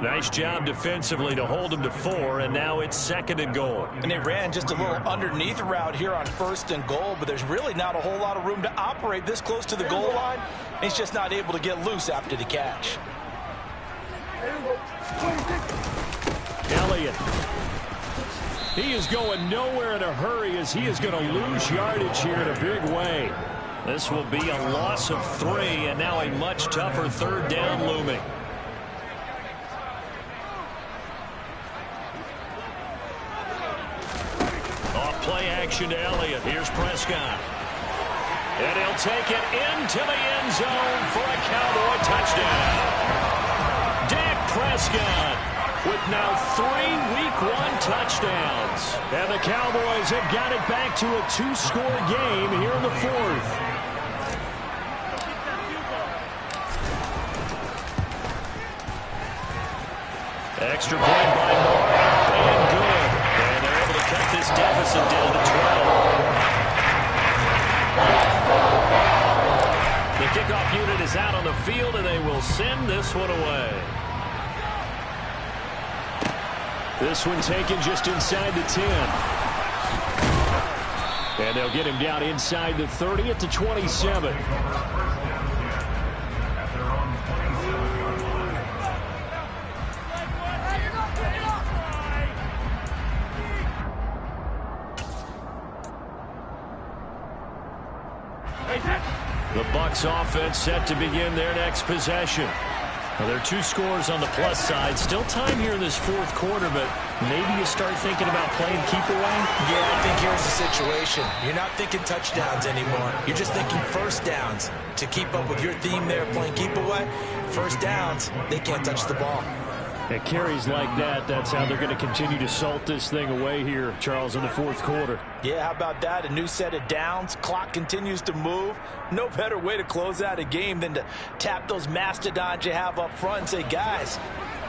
Speaker 1: Nice job defensively to hold him to 4, and now it's 2nd and goal.
Speaker 4: And they ran just a little underneath route here on 1st and goal, but there's really not a whole lot of room to operate this close to the goal line. He's just not able to get loose after the catch.
Speaker 2: Elliott. He is going nowhere in a hurry as he is going to lose yardage here in a big way.
Speaker 1: This will be a loss of 3, and now a much tougher 3rd down looming. Play action to Elliott. Here's Prescott. And he'll take it into the end zone for a Cowboy touchdown.
Speaker 2: Prescott with now 3 Week 1 touchdowns. And the Cowboys have got it back to a 2-score game here in the 4th. Extra point by Moore, and good. And they're able to cut this deficit down to 12. The kickoff unit is out on the field, and they will send this one away. This one taken just inside the 10. And they'll get him down inside the 30 at the 27. The Bucs offense set to begin their next possession. Well, there are 2 scores on the plus side. Still time here in this 4th quarter, but maybe you start thinking about playing keep away?
Speaker 3: Yeah, I think here's the situation. You're not thinking touchdowns anymore. You're just thinking first downs. To keep up with your theme there, playing keep away, first downs, they can't touch the ball.
Speaker 2: At carries like that, that's how they're going to continue to salt this thing away here, Charles, in the 4th quarter.
Speaker 4: Yeah, how about that? A new set of downs. Clock continues to move. No better way to close out a game than to tap those mastodons you have up front and say, guys,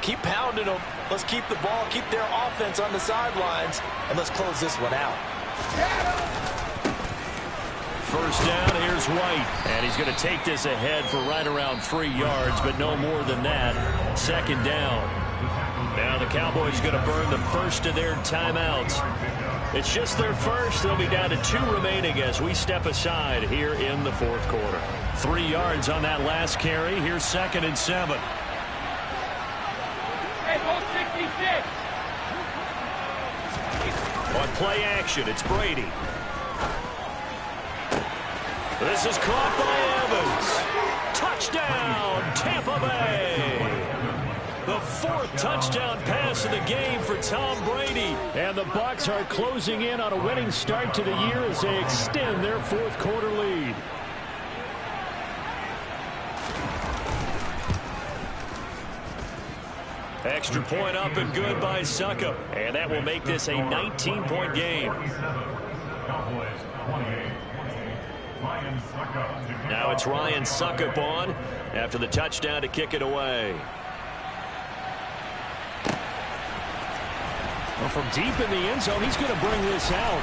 Speaker 4: keep pounding them. Let's keep the ball, keep their offense on the sidelines, and let's close this one out.
Speaker 2: First down, here's White. And he's going to take this ahead for right around 3 yards, but no more than that. 2nd down. Now the Cowboys going to burn the first of their timeouts. It's just their first. They'll be down to 2 remaining as we step aside here in the 4th quarter. 3 yards on that last carry. Here's 2nd and 7. On play action, it's Brady. This is caught by Evans. Touchdown, Tampa Bay. The 4th touchdown pass of the game for Tom Brady. And the Bucs are closing in on a winning start to the year as they extend their 4th quarter lead. Extra point up and good by Succop. And that will make this a 19-point game. Now it's Ryan Succop on after the touchdown to kick it away. Well, from deep in the end zone, he's going to bring this out.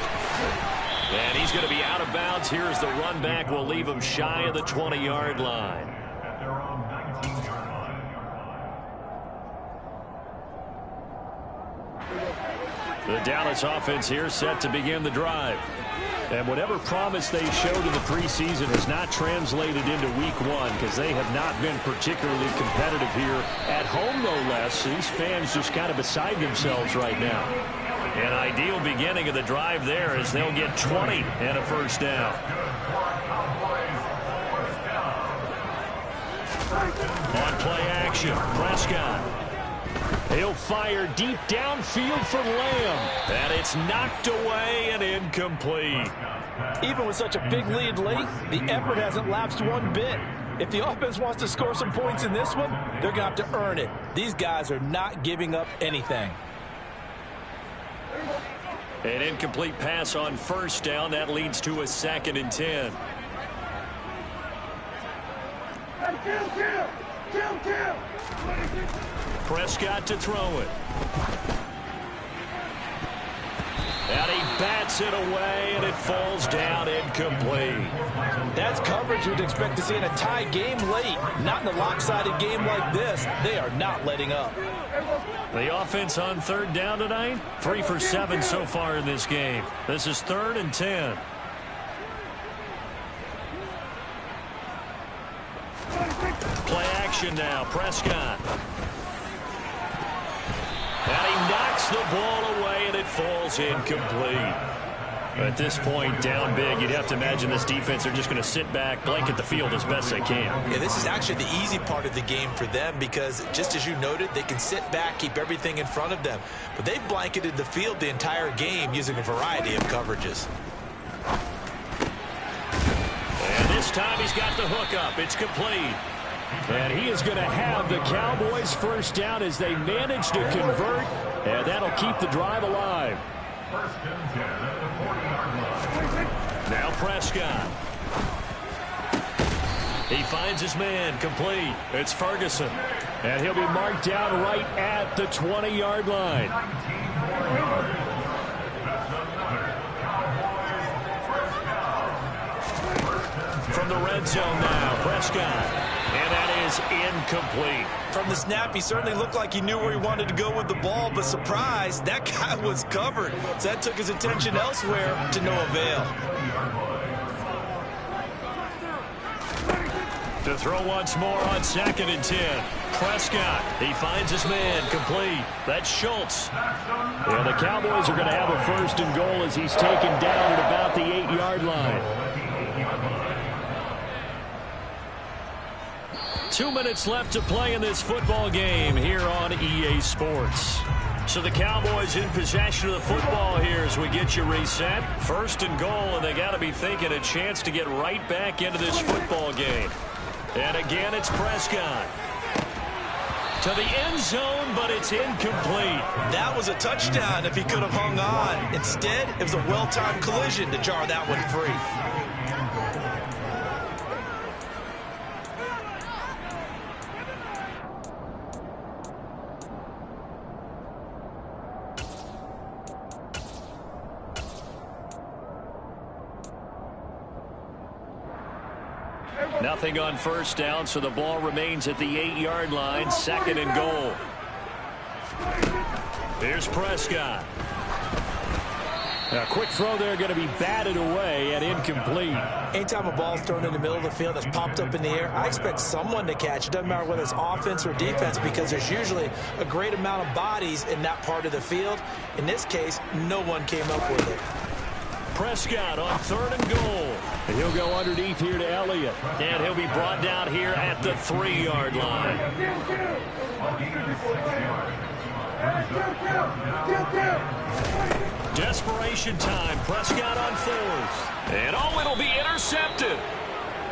Speaker 2: And he's going to be out of bounds. Here's the run back. We'll leave him shy of the 20-yard line. The Dallas offense here set to begin the drive. And whatever promise they showed in the preseason has not translated into week 1 because they have not been particularly competitive here at home, no less. These fans just kind of beside themselves right now. An ideal beginning of the drive there as they'll get 20 and a first down. On play action, Prescott. He'll fire deep downfield for Lamb. And it's knocked away and incomplete.
Speaker 4: Even with such a big lead late, the effort hasn't lapsed one bit. If the offense wants to score some points in this one, they're going to have to earn it. These guys are not giving up anything.
Speaker 2: An incomplete pass on first down. That leads to a 2nd and 10. Prescott to throw it. And he bats it away, and it falls down incomplete.
Speaker 4: That's coverage you'd expect to see in a tie game late. Not in a lopsided game like this. They are not letting up.
Speaker 2: The offense on 3rd down tonight, 3 for 7 so far in this game. This is 3rd and 10. Play action now, Prescott. And he knocks the ball away, and it falls incomplete. At this point, down big, you'd have to imagine this defense are just going to sit back, blanket the field as best they can.
Speaker 3: Yeah, this is actually the easy part of the game for them because, just as you noted, they can sit back, keep everything in front of them. But they've blanketed the field the entire game using a variety of coverages.
Speaker 2: And this time he's got the hook up. It's complete. And he is going to have the Cowboys first down as they manage to convert, and that'll keep the drive alive.
Speaker 6: First and 10 at the 40-yard line.
Speaker 1: Now Prescott. He finds his man, complete. It's Ferguson.
Speaker 2: And he'll be marked down right at the 20-yard line.
Speaker 6: 19 more yards. That's another Cowboys first down.
Speaker 1: From the red zone now, Prescott. And that is incomplete.
Speaker 3: From the snap, he certainly looked like he knew where he wanted to go with the ball, but surprise, that guy was covered. So that took his attention elsewhere to no avail.
Speaker 1: To throw once more on 2nd and 10. Prescott, he finds his man, complete. That's Schultz.
Speaker 2: And the Cowboys are going to have a first and goal as he's taken down at about the 8-yard line.
Speaker 1: 2 minutes left to play in this football game here on EA Sports. So the Cowboys in possession of the football here as we get you reset. First and goal, and they got to be thinking a chance to get right back into this football game. And again, it's Prescott. To the end zone, but it's incomplete.
Speaker 3: That was a touchdown if he could have hung on. Instead, it was a well-timed collision to jar that one free.
Speaker 1: Nothing on first down, so the ball remains at the 8-yard line, 2nd and goal. Here's Prescott.
Speaker 2: A quick throw there going to be batted away and incomplete.
Speaker 3: Anytime a ball's thrown in the middle of the field that's popped up in the air, I expect someone to catch. It doesn't matter whether it's offense or defense because there's usually a great amount of bodies in that part of the field. In this case, no one came up with it.
Speaker 1: Prescott on 3rd and goal.
Speaker 2: And he'll go underneath here to Elliott.
Speaker 1: And he'll be brought down here at the 3-yard line. Desperation time. Prescott on 4th. And it'll be intercepted.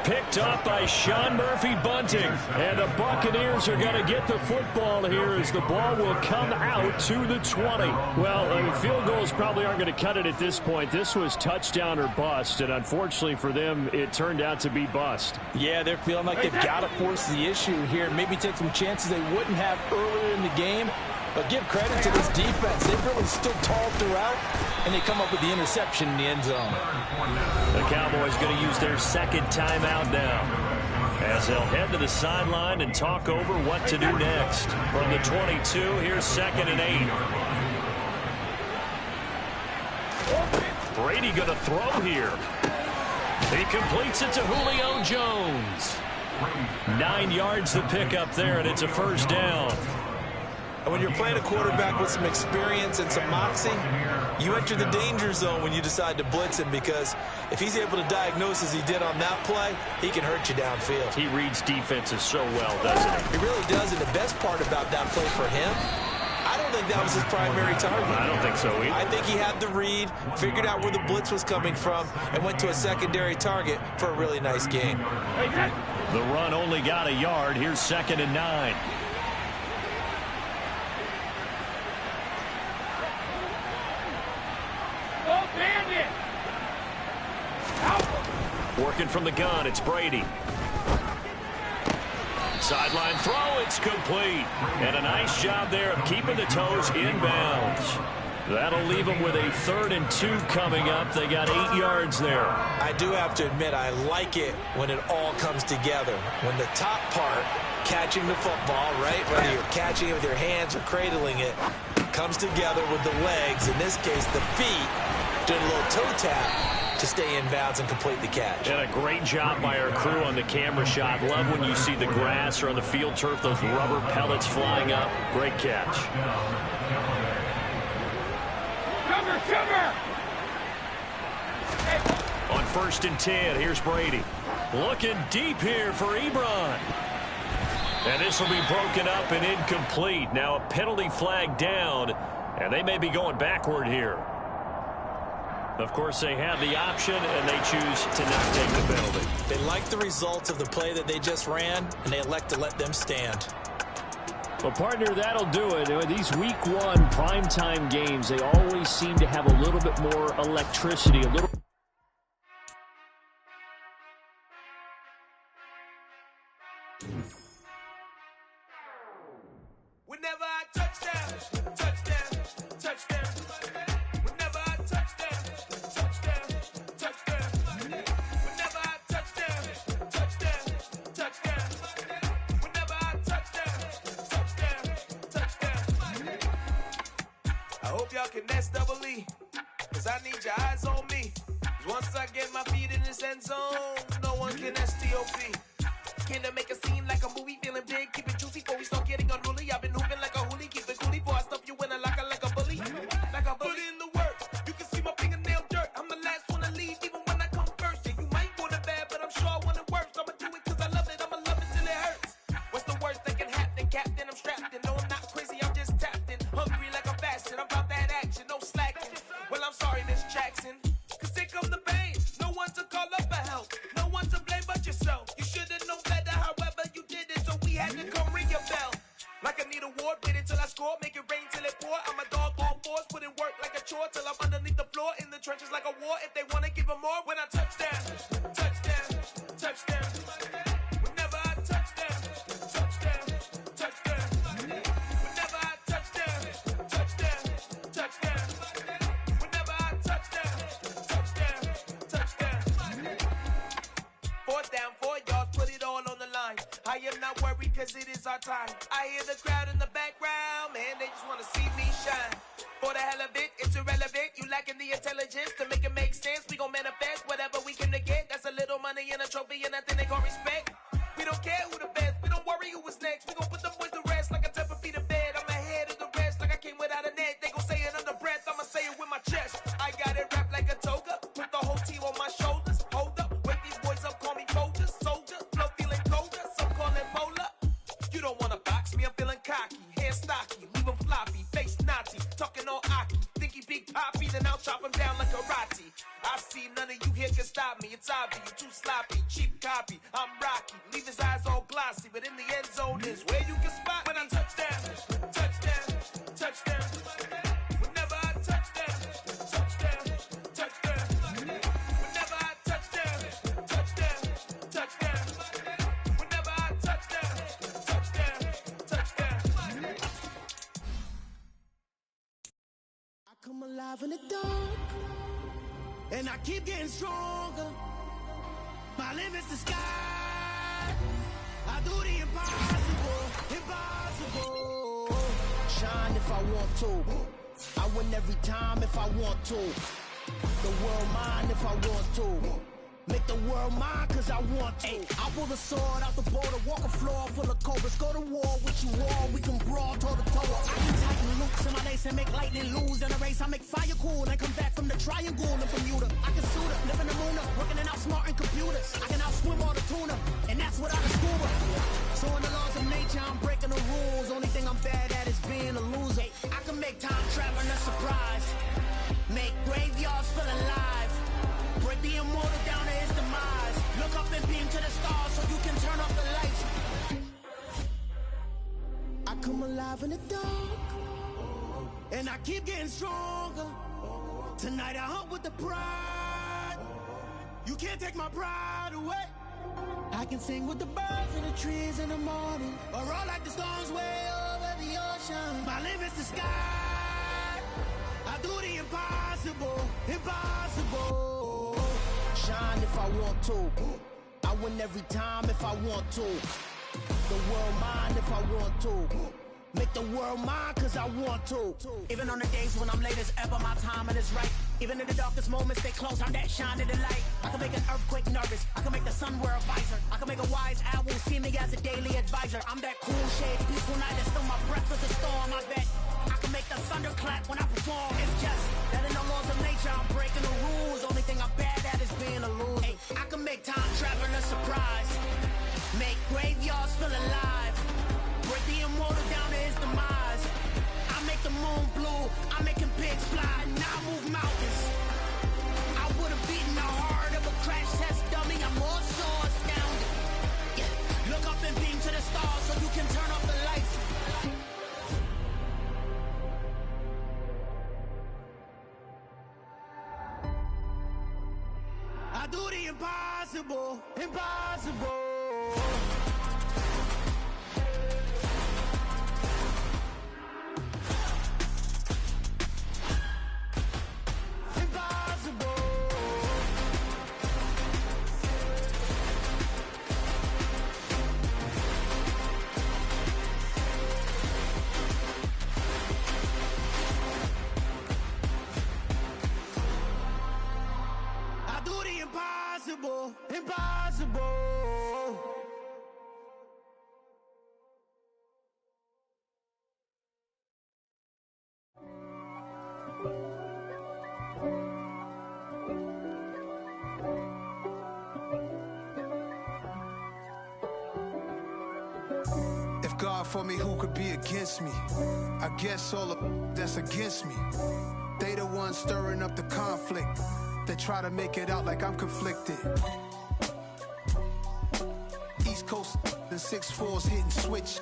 Speaker 1: Picked up by Sean Murphy-Bunting.
Speaker 2: And the Buccaneers are going to get the football here as the ball will come out to the 20. Well, field goals probably aren't going to cut it at this point. This was touchdown or bust, and unfortunately for them, it turned out to be bust.
Speaker 4: Yeah, they're feeling like they've got to force the issue here. Maybe take some chances they wouldn't have earlier in the game. But give credit to this defense. They've really stood tall throughout, and they come up with the interception in the end zone.
Speaker 1: The Cowboys going to use their 2nd timeout now, as they'll head to the sideline and talk over what to do next. From the 22, here's 2nd and 8. Brady going to throw here. He completes it to Julio Jones. 9 yards to pick up there, and it's a first down.
Speaker 3: And when you're playing a quarterback with some experience and some moxie, you enter the danger zone when you decide to blitz him, because if he's able to diagnose as he did on that play, he can hurt you downfield.
Speaker 1: He reads defenses so well, doesn't he?
Speaker 3: He really does, and the best part about that play for him, I don't think that was his primary target.
Speaker 1: I don't think so either.
Speaker 3: I think he had the read, figured out where the blitz was coming from, and went to a secondary target for a really nice game.
Speaker 1: The run only got a yard. Here's 2nd and 9. Working from the gun, it's Brady. Sideline throw, it's complete. And a nice job there of keeping the toes inbounds. That'll leave them with a 3rd and 2 coming up. They got 8 yards there.
Speaker 3: I do have to admit, I like it when it all comes together. When the top part, catching the football, right, whether you're catching it with your hands or cradling it, comes together with the legs, in this case the feet, doing a little toe tap to stay in bounds and complete the catch.
Speaker 1: And a great job by our crew on the camera shot. Love when you see the grass or on the field turf, those rubber pellets flying up. Great catch.
Speaker 5: Cover!
Speaker 1: On 1st and 10, here's Brady. Looking deep here for Ebron. And this will be broken up and incomplete. Now a penalty flag down, and they may be going backward here. Of course, they had the option, and they choose to not take the penalty.
Speaker 3: They like the results of the play that they just ran, and they elect to let them stand.
Speaker 2: Well, partner, that'll do it. These Week 1 primetime games, they always seem to have a little bit more electricity, a little.
Speaker 7: Whenever I touchdown, touchdown, touchdown. Whenever I touchdown, touchdown, touchdown. Whenever I touchdown, touchdown, touchdown. Whenever I touchdown, touchdown, touchdown. I hope y'all can S-double-E, cause I need your eyes on me. 'Cause once I get my feet in this end zone, no one can S-T-O-P. Can I make a scene like a movie, feeling big, keep it juicy before we start getting unruly. I've been hooping like a hoolie, keep it coolie before I stuff you in a locker like a bully. Like a bully. Put in the work, you can see my fingernail dirt. I'm the last one to leave, even when I come first. Yeah, you might want it bad, but I'm sure I want it worse. I'ma do it cause I love it, I'ma love it till it hurts. What's the worst that can happen, Captain? I'm strapped in, no I'm not crazy, I'm just tapped in. Hungry like I'm fasting, I'm about that action, no slacking. Well, I'm sorry, Miss Jackson, cause here come the pain. No one to call up for help, no one to blame but yourself. You should've known better, however you did it, so we had to come ring your bell. Like I need a award, wait until I score, make it rain till it pour. I'm a dog on fours, put in work like a chore till I'm underneath the floor, in the trenches like a war. If they wanna give them more, when I touchdown, touchdown, touchdown. Whenever I touchdown, touchdown, touchdown. Whenever I touchdown, touchdown, touchdown. Whenever I touchdown, touchdown, touchdown. 4th down, 4 yards, put it all on the line. I am not worried cause it is our time. I hear the crowd in the background, man, they just wanna see me shine. For the hell of it, it's irrelevant. You lacking the intelligence to make it make sense. We gon' manifest whatever we came to get. That's a little money and a trophy and nothing they gon' respect. We don't care who the best, we don't worry who was next. We gon' put them boys to rest like a Tempur-Pedic to bed. I'm ahead of the rest like I came without a net. They gon' say it under breath, I'ma say it with my chest. I got it wrapped like a toga, put the whole team on my shoulders. Hold up, wake these boys up, call me soldier, soldier. Flow feeling colder, some call it polar. You don't wanna box me, I'm feeling cocky. Hair stocky, leave him floppy, face naughty. Talking all aki, think he big poppy, then I'll chop him down like karate. I see none of you here can stop me. It's obvious, you too sloppy, cheap copy. I'm Rocky, leave his eyes all glossy, but in the end zone is where you can spot when I touchdown, touchdown, touchdown. Whenever I touchdown, touchdown, touchdown. Whenever I touchdown, touchdown, touchdown. Whenever I touchdown, touchdown, touchdown.
Speaker 8: I come alive in the dark, and I keep getting stronger. My limit's the sky. I do the impossible, impossible. Shine if I want to. I win every time if I want to. The world mine if I want to. Make the world mine cause I want to. Ay, I pull the sword out the border, walk a floor full of cobras. Go to war with you all, we can brawl toe to toe. I can tighten loops in my lace and make lightning lose. In a race I make fire cool and come back from the triangle in Bermuda. I can suit up, live in the moon up, working and outsmarting computers. I can outswim all the tuna, and that's without a scuba. So in the laws of nature I'm breaking the rules. Only thing I'm bad at is being a loser. I can make time traveling a surprise, make graveyards feel alive. Break the immortal down to his demise. Look up and beam to the stars so you can turn off the lights. I come alive in the dark, and I keep getting stronger. Tonight I hunt with the pride. You can't take my pride away. I can sing with the birds and the trees in the morning, or roll like the storms way over the ocean. My limit's the sky. I do the impossible, impossible. Shine if I want to. I win every time if I want to. The world mine if I want to. Make the world mine cause I want to. Even on the days when I'm late as ever, my timing is right. Even in the darkest moments, they close, I'm that shining the light. I can make an earthquake nervous, I can make the sun wear a visor. I can make a wise owl see me as a daily advisor. I'm that cool shade, peaceful night that's still my breath is a storm, I bet. I can make the thunder clap when I perform. It's just that in the laws of nature, I'm breaking the rules. Only thing I'm bad at is being a loser. Ay, I can make time traveling a surprise, make graveyards feel alive. Break the immortal down to his demise. I make the moon blue, I make him pigs fly. Now I move mountains. do the impossible, impossible. Impossible, impossible.
Speaker 9: If God for me, who could be against me? I guess all of that's against me. They the ones stirring up the conflict. They try to make it out like I'm conflicted. East Coast, the 6'4's hitting switch.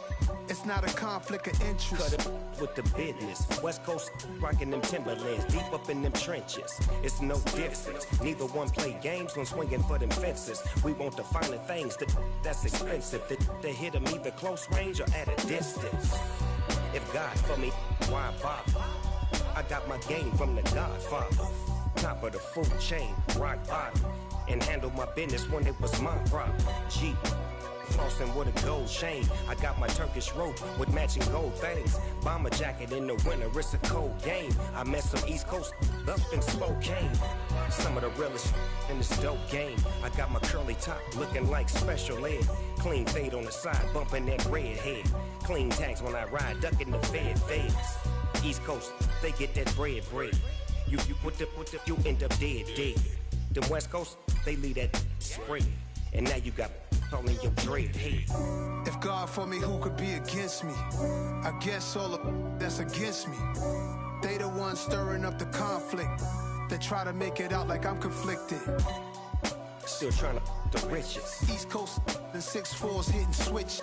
Speaker 9: It's not a conflict of interest.
Speaker 10: Cut it with the business. West Coast rocking them Timberlands, deep up in them trenches. It's no difference. Neither one play games when swinging for them fences. We want the finer things that's expensive. They hit them either close range or at a distance. If God for me, why bother? I got my game from the Godfather. Top of the food chain, rock bottom. And handle my business when it was my problem. G, flossing with a gold chain. I got my Turkish rope with matching gold things. Bomber jacket in the winter, it's a cold game. I met some East Coast up in Spokane. Some of the realest in this dope game. I got my curly top looking like special ed. Clean fade on the side, bumping that red head. Clean tags when I ride, ducking the feds. East Coast, they get that bread. You you end up dead. The West Coast, they leave that spread. And now you got all in your dread head.
Speaker 9: If God for me, who could be against me? I guess all of that's against me. They the ones stirring up the conflict. They try to make it out like I'm conflicted.
Speaker 10: Still trying to the riches.
Speaker 9: East Coast, the 6'4's hitting switch.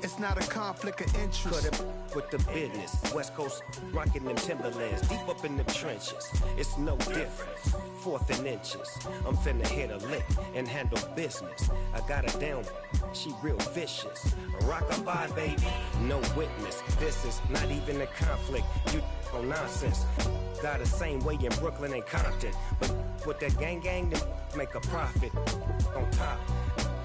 Speaker 9: It's not a conflict of interest.
Speaker 10: Cut it with the business. West Coast rocking them Timberlands, deep up in the trenches. It's no difference. 4th and inches. I'm finna hit a lick and handle business. I got her down, she real vicious. Rock-a-bye, baby, no witness. This is not even a conflict. You on nonsense. Got the same way in Brooklyn and Compton. But with that gang, they make a profit. On top,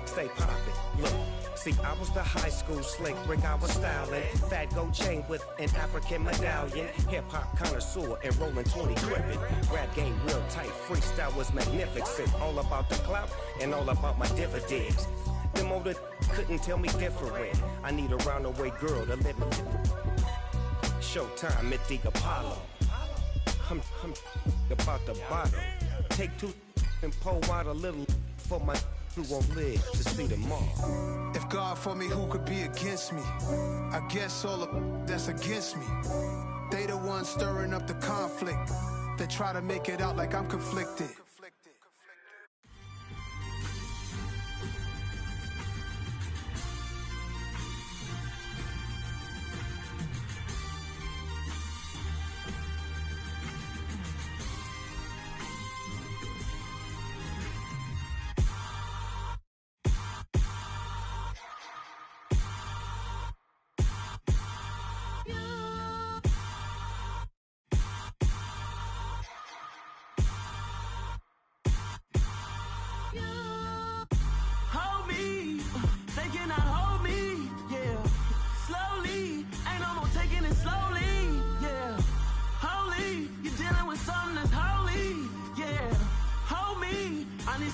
Speaker 10: stay poppin'. Look. See, I was the high school slick Rick, I was styling. Fat gold chain with an African medallion. Hip-hop connoisseur and rolling 20 crippin'. Rap game real tight, freestyle was magnificent. All about the clout and all about my dividends. Them older couldn't tell me different. I need a roundaway girl to live with. Showtime at the Apollo. I'm about the bottom. Take 2 and pour out a little for my who won't live to see tomorrow.
Speaker 9: If God for me, who could be against me? I guess all of that's against me. They the ones stirring up the conflict. They try to make it out like I'm conflicted.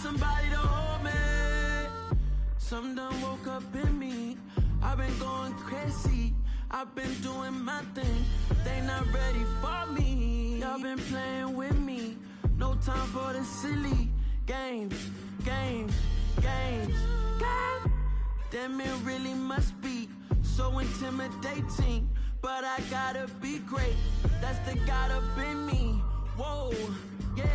Speaker 8: Somebody to hold me. Some done woke up in me. I've been going crazy. I've been doing my thing. They not ready for me. Y'all been playing with me. No time for the silly games. God, damn, it really must be so intimidating. But I gotta be great. That's the God up in me. Whoa, yeah.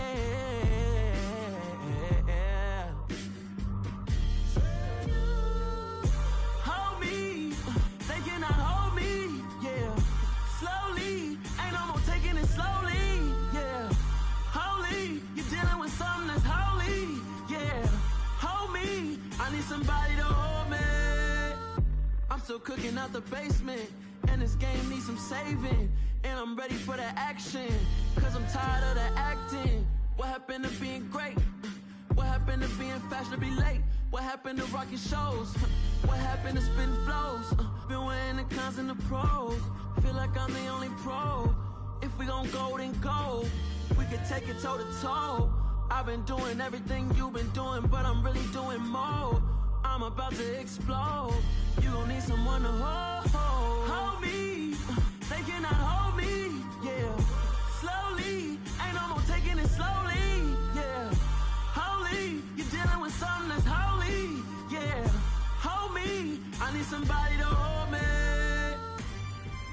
Speaker 8: Slowly, yeah. Holy, you're dealing with something that's holy, yeah. cooking out the basement. And this game needs some saving. And I'm ready for the action. Cause I'm tired of the acting. What happened to being great? What happened to being fashionably late? What happened to rocking shows? What happened to spitting flows? Been wearing the cons and the pros. Feel like I'm the only pro. If we gon' go, then go. We could take it toe to toe. I've been doing everything you've been doing, but I'm really doing more. I'm about to explode. You gon' need someone to hold me. They cannot hold me, yeah. Slowly, ain't no more taking it slowly, yeah. Holy, you're dealing with something that's holy, yeah. Hold me, I need somebody to hold me.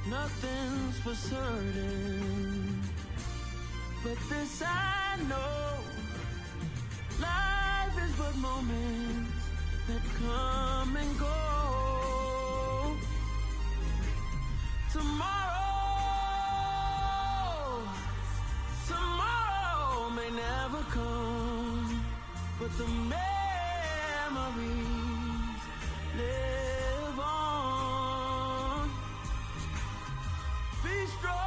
Speaker 8: Nothing's for certain, but this I know. Life is but moments that come and go. Tomorrow may never come, but the memories live on. Be strong,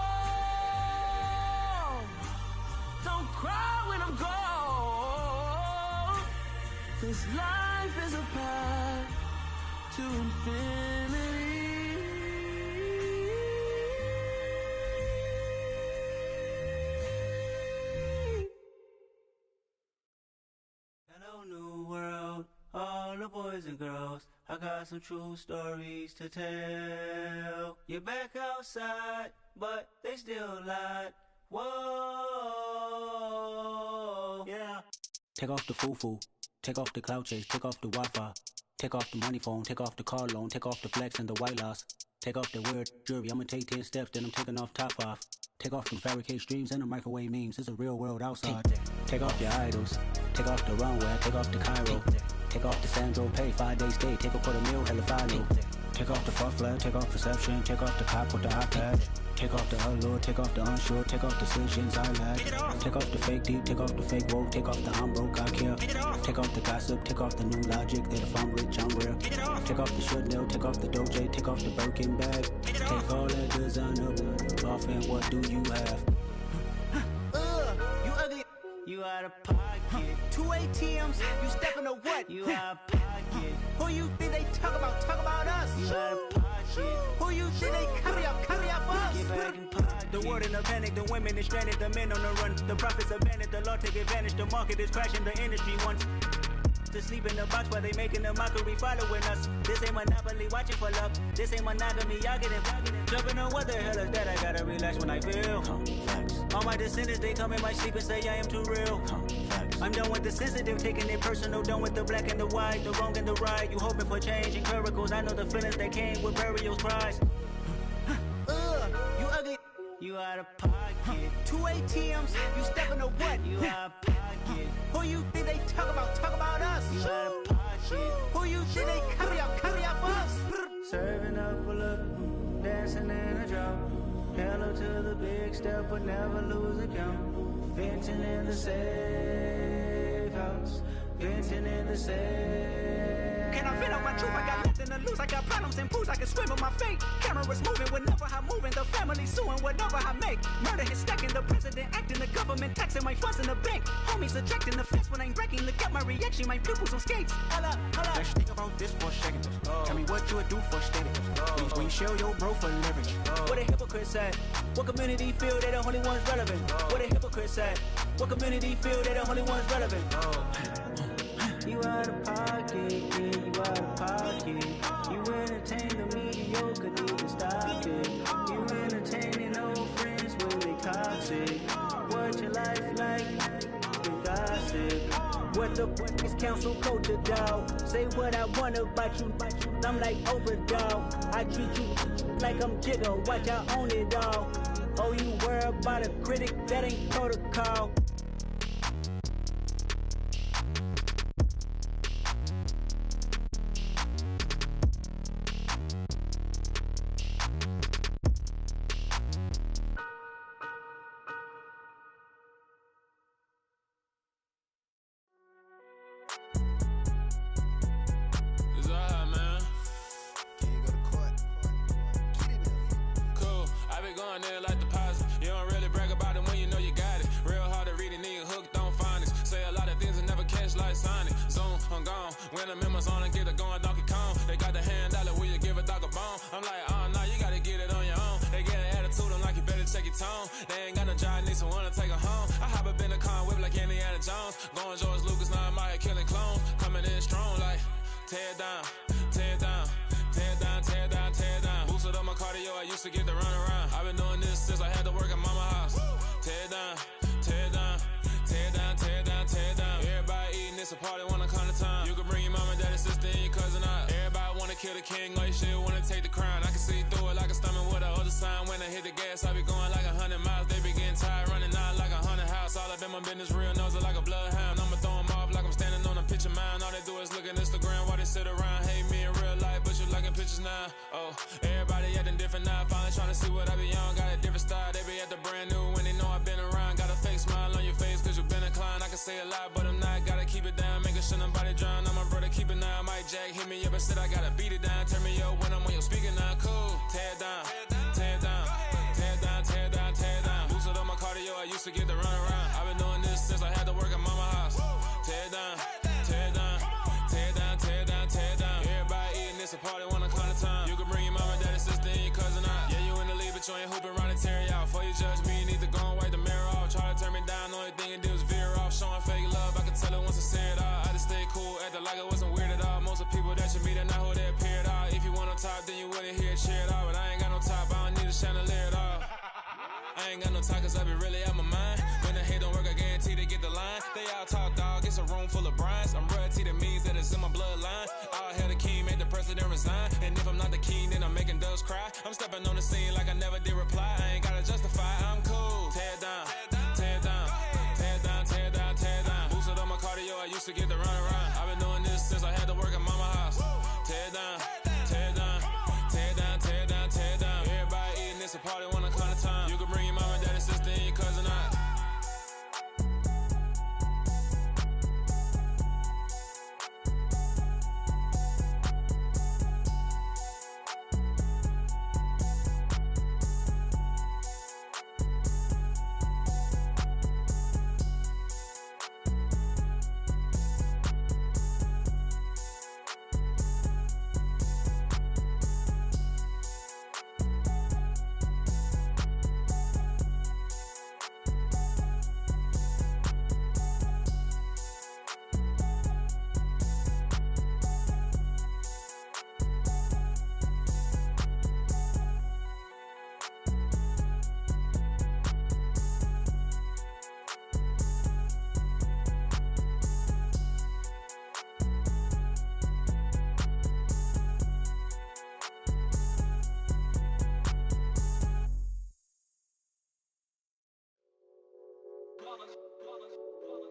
Speaker 8: don't cry when I'm gone. This life is a path to infinity.
Speaker 11: Hello, new world, all the boys and girls. I got some true stories to tell. You're back outside, but they still lied. Whoa, yeah.
Speaker 12: Take off the foo-foo, take off the cloud chase, take off the Wi-Fi, take off the money phone, take off the car loan, take off the flex and the white loss, take off the weird jewelry. I'ma take 10 steps, then I'm taking off top off. Take off them fabricate streams and the microwave memes. It's a real world outside. Take off your idols, take off the runway, take off the Cairo, take off the Sandro Pay, 5-day stay, take a quarter meal, hella follow. Take off the fuck flag, take off perception, take off the cop with the iPad. Take off the allure, take off the unsure, take off the decisions I lack. Take off the fake deep, take off the fake woke, take off the I'm broke, I care. Take off the gossip, take off the new logic that if I'm rich, I'm real. Take off the Chanel, take off the Doja, take off the Birkin bag. Take all that designer off and what do you have?
Speaker 11: You ugly. You out of pocket. 2 ATMs, you stepping to what? You out of pocket. Who you think they talk about? Talk about us. You out of pocket. Who you think they carry up us? Get back in pocket. The world in a panic, the women is stranded, the men on the run. The profits abandoned, the law take advantage. The market is crashing, the industry wants to sleep in the box while they making a mockery following us. This ain't Monopoly, watching for love. This ain't monogamy, y'all get it. Jumping on what the hell is that? I gotta relax when I feel. All my descendants, they come in my sleep and say I am too real. I'm done with the sensitive, taking it personal. Done with the black and the white, the wrong and the right. You hoping for change and miracles. I know the feelings that came with burials, cries. You ugly. You out of pocket. 2 ATMs, you stepping to what? You out of pocket. Who you think they talk about? Talk about us. You out of pocket. Who you think they carry up us? Serving up a look, dancing in a drop. Hello to the big step, but never lose a count. Venting in the safe house. Venting in the safe. Can I vent out my truth? I got nothing to lose. I got problems and pools. I can swim with my fate. Cameras moving whenever I'm moving. The family suing whatever I make. Murder is stacking. The president acting. The government taxing my funds in the bank. Homies ejecting the fence when I'm breaking. Look at my reaction. My pupils on skates. Hold up.
Speaker 12: Let's think about this for a second. Tell me what you would do for status. When you show your bro for leverage.
Speaker 11: What a hypocrite said. What community feel they the only ones relevant? What a hypocrite said. What community feel they the only ones relevant? You out of pocket, yeah, you out of pocket. You entertain the mediocre, need to stop it. You entertaining old friends when they toxic. What your life like? You gossip. What the fuck is council culture, dog? Say what I want about you, I'm like overdog. I treat you like I'm Jigga, watch I own it all. Oh, you worry about a critic, that ain't protocol.
Speaker 7: It's alright, man.
Speaker 9: Can you go to court?
Speaker 13: Guns on and get it going, Donkey Kong. They got the hand dollar, will you give a dog a bone? I'm like, nah, you gotta get it on your own. They get an attitude, I'm like, you better check your tone. They ain't got no job, need someone to take her home. I hop up in the car, whip like Indiana Jones. Going George Lucas, now I'm out here killing clones. Coming in strong like, tear down, tear down, tear down, tear down, tear down. Boosted up my cardio, I used to get to run around. I've been doing this since I had to work at mama house. Tear down, tear down, tear down, tear down, tear down. Everybody eating, it's a party, wanna come to time. You can bring your mama, daddy, sister, and your cousin out. Everybody wanna kill the king, like shit, wanna take the crown. I can see through it like a stomach with a other sign. When I hit the gas, I be going like 100 miles. They be getting tired, running out like 100 house. All up in my business, real nose like a bloodhound. I'ma throw them off like I'm standing on a picture mound. All they do is look at Instagram while they sit around. Hate me in real life, but you liking pictures now. Oh, everybody acting different now. Finally trying to see what I be on. Got a different style, they be at the brand new when they know I've been around. Got a fake smile on your face cause you been inclined. I can say a lot, but I'm not. Gotta keep it down, making sure nobody drown. I'm my brother, keep it now. Mike Jack hit me up and said I gotta beat it down. Turn me up when I'm on your speaker now. Cool, tear down, tear down, tear down, tear down, tear down. Boosted up my cardio, I used to get to run around. I've been doing this since I had to work at mama house. Tear down, tear down, tear down, tear down, tear down. Everybody eating, it's a party, wanna come to time. You can bring your mama, daddy, sister, and your cousin out. Yeah, you in the lead, but you ain't hooping around and tear you out. Before you judge me, you need to go and wipe the mirror off. Try to turn me down, the only thing you do is veer off. Showing fake love, I can tell it once I say it all. I just stay cool, acting like it wasn't weird at all. Most of the people that you meet are not who they appear at all. If you want on top, then you wouldn't hear a cheer at all. But I ain't got no top, I don't need a chandelier at all. I ain't got no talk cause I be really out my mind. When the hate don't work, I guarantee they get the line. They all talk dog, it's a room full of brinds. I'm royalty, that means that it's in my bloodline. All hell the king, made the president resign. And if I'm not the king, then I'm making doves cry. I'm stepping on the scene like I never did reply. I ain't gotta justify, I'm cool. Tear down, tear down, tear down, tear down, tear down. Boosted up my cardio, I used to get to run around. I've been doing this since I had to work at mama house. Tear down, tear down, tear down, tear down, tear down. Everybody eating, it's a party, wanna come to time. You can bring your mama, daddy, sister, and your cousin out.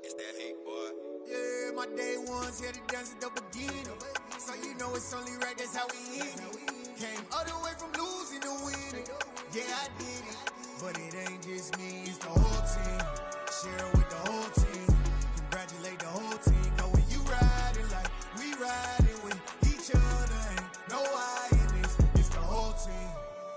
Speaker 8: It's that hate, boy. Yeah, my day ones here to dance at the beginning. So you know it's only right, that's how we end it. Came all the way from losing to winning. Yeah, I did it. But it ain't just me, it's the whole team. Share it with the whole team. Congratulate the whole team. Cause when you riding like we riding with each other, ain't no I in this. It's the whole team.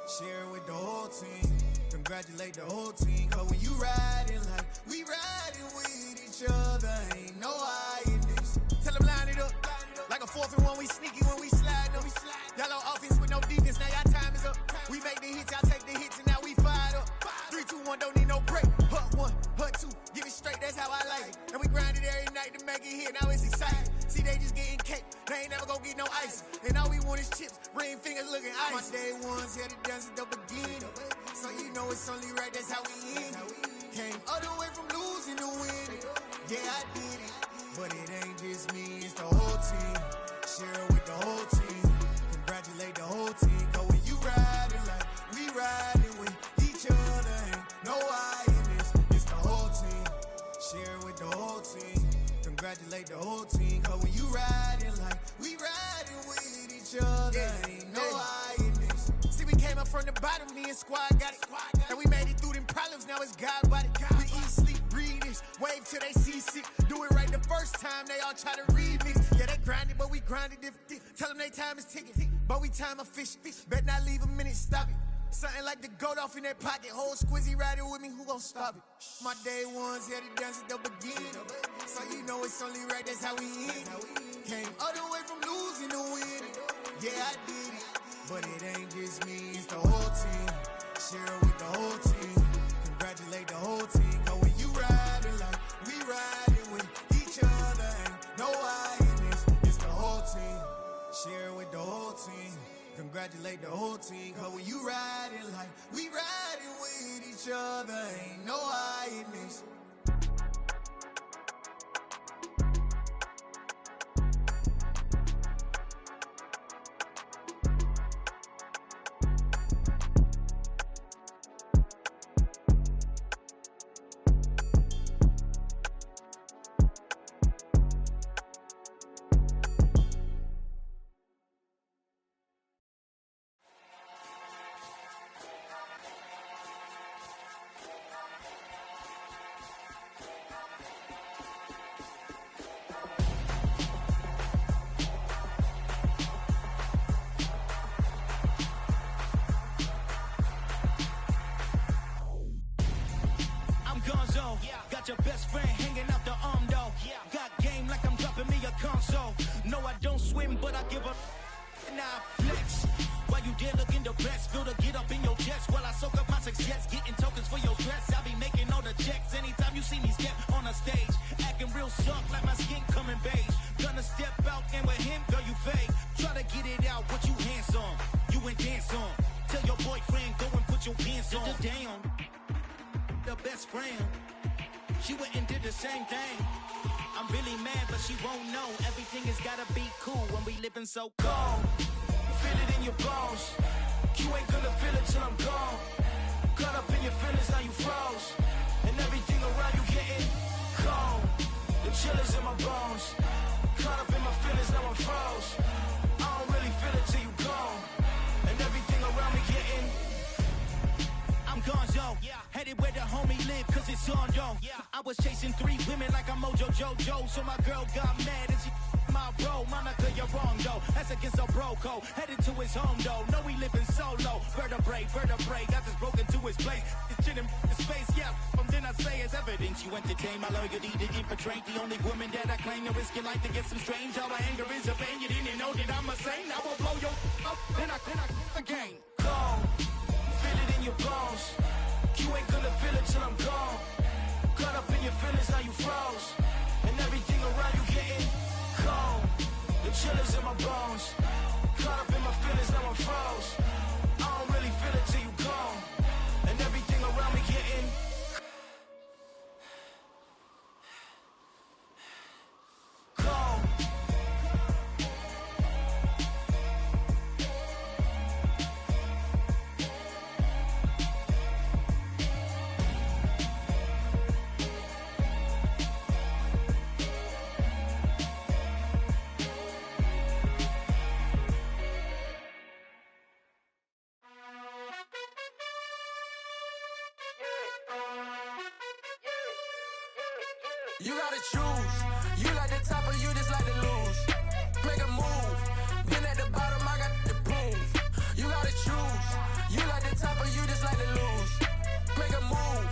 Speaker 8: Share it with the whole team. Congratulate the whole team. Cause when you riding like we riding with each other, ain't no I in this. Tell them line it up. Like a 4th and 1, we sneaky when we slide them. Yellow offense with no defense, now y'all time is up. We make the hits, y'all take the hits, and now we fired up. 3, 2, 1, don't need no break. Hut 1, hut 2, give it straight, that's how I like it. And we grind it every night to make it hit, now it's exciting. See, they just getting cake, they ain't never gonna get no ice. And all we want is chips, ring fingers looking ice. My day ones here to dance at the beginning. So you know it's only right, that's how we end it. Came all the way from losing to winning. Yeah, I did it. But it ain't just me, it's the whole team. Share it with the whole team. Congratulate the whole team. Cause when you riding like we riding with each other, ain't no I in this. It's the whole team. Share it with the whole team. Congratulate the whole team. Cause when you riding like we riding with each other, ain't no I in this. See, we came up from the bottom, me and squad got it. And we made it through them problems, now it's God body. We eat, sleep, breathe this, wave till they see sick. Do it right the first time, they all try to remix. Yeah, they grinded, but we grinded different. Tell them they time is ticking, but we time a fish. Bet not leave a minute, stop it. Something like the goat off in their pocket. Whole squizzy riding with me, who gon' stop it? My day ones here to dance at the beginning. So you know it's only right, that's how we end. Came all the way from Yeah, I did it, but it ain't just me, it's the whole team. Share it with the whole team. Congratulate the whole team. Cause when you riding like we riding with each other, ain't no I in this, it's the whole team. Share it with the whole team. Congratulate the whole team. Cause when you riding like we riding with each other, ain't no I in this.
Speaker 11: Got your best friend hanging out the arm though. Got game like I'm dropping me a console. No, I don't swim, but I give up. Now I flex. While you there looking the best, feel the get up in your chest while I soak up my success, getting tokens for your stress. I be making all the checks anytime you see me step on a stage, acting real soft like my skin coming beige. Gonna step out and with him, girl, you fake. Try to get it out, what you hands on, you ain't dance on. Tell your boyfriend go and put your pants on. Down, the best friend. She went and did the same thing. I'm really mad, but she won't know. Everything has gotta be cool when we living so cold. Feel it in your bones. You ain't gonna feel it till I'm gone. Caught up in your feelings, now you froze. And everything around you getting cold. The chill is in my bones. Caught up in my feelings, now I'm froze. I don't really feel it till you gone. And everything around me getting I'm gonzo, headed where the homie live, cause it's on, yo. I was chasing 3 women like I'm Mojo Jojo, so my girl got mad and she my bro. Monica, you're wrong, though. That's against a bro code. Headed to his home, though. No, he living solo. Vertebrae, got this broken to his place. It's chin in his face, yeah. Then I say it's evidence. You entertain my loyalty to infiltrate. The only woman that I claim to risk your life to get some strange. All my anger is a pain. You didn't know that I'm a saint. I will blow your up, then I again. Gone. Feel it in your bones. You ain't gonna feel it till I'm gone. Caught up in your feelings, now you froze. And everything around you getting cold. The chill is in my bones. Caught up in my feelings, now I'm froze. I don't really feel it till you gone. And everything around me getting cold. You gotta choose. You like the top or you just like to lose. Make a move. Been at the bottom, I got the proof. You gotta choose. You like the top or you just like to lose. Make a move.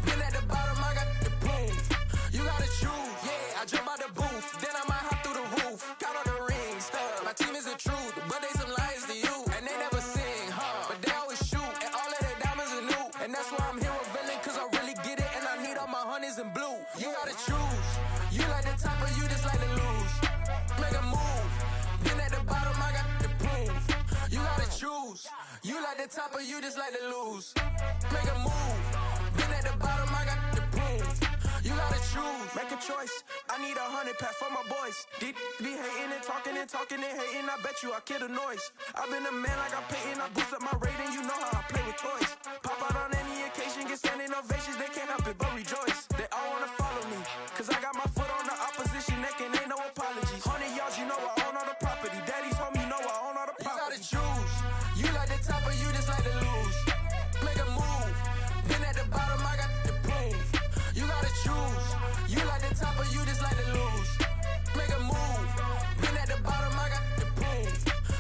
Speaker 11: Been at the bottom, I got the proof. You gotta choose. Yeah, I jump out the booth. Then I might hop through the roof. Got on the ring, stuff. My team is the truth, but they some liars to you. And they never sing, but they always shoot. And all of their diamonds are new. And that's why I'm here revealing, cause I really get it. And I need all my honeys in blue. You gotta choose. You like the top or you just like to lose. Make a move. Been at the bottom, I got the proof. You gotta choose. You like the top or you just like to lose. Make a move. Been at the bottom, I got the proof. You gotta choose. Make a choice. I need 100 pack for my boys. Be hating and talking and hating. I bet you I kill the noise. I've been a man like I'm Peyton. I boost up my rating. You know how I play with toys. Pop out on any occasion, get standing ovations. They can't help it but rejoice. They all wanna follow me, cause I got my foot on the opposition neck and ain't no apologies. 100 yards, you know I own all the property. Daddy's home, you know I own all the property. You gotta choose. You like the top or you just like to lose. Make a move. Been at the bottom, I got the proof. You gotta choose. You like the top or you just like to lose. Make a move. Been at the bottom, I got the proof.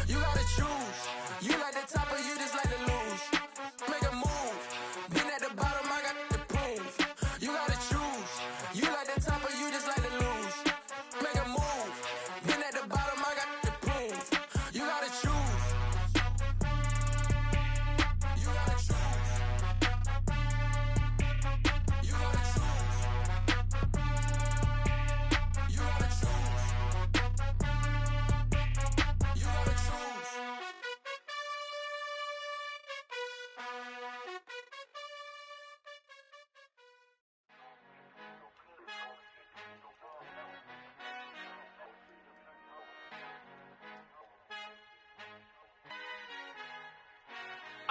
Speaker 11: You gotta choose. You like the top or you just like to lose. Make a move. Been at the bottom, I got the proof. You gotta choose.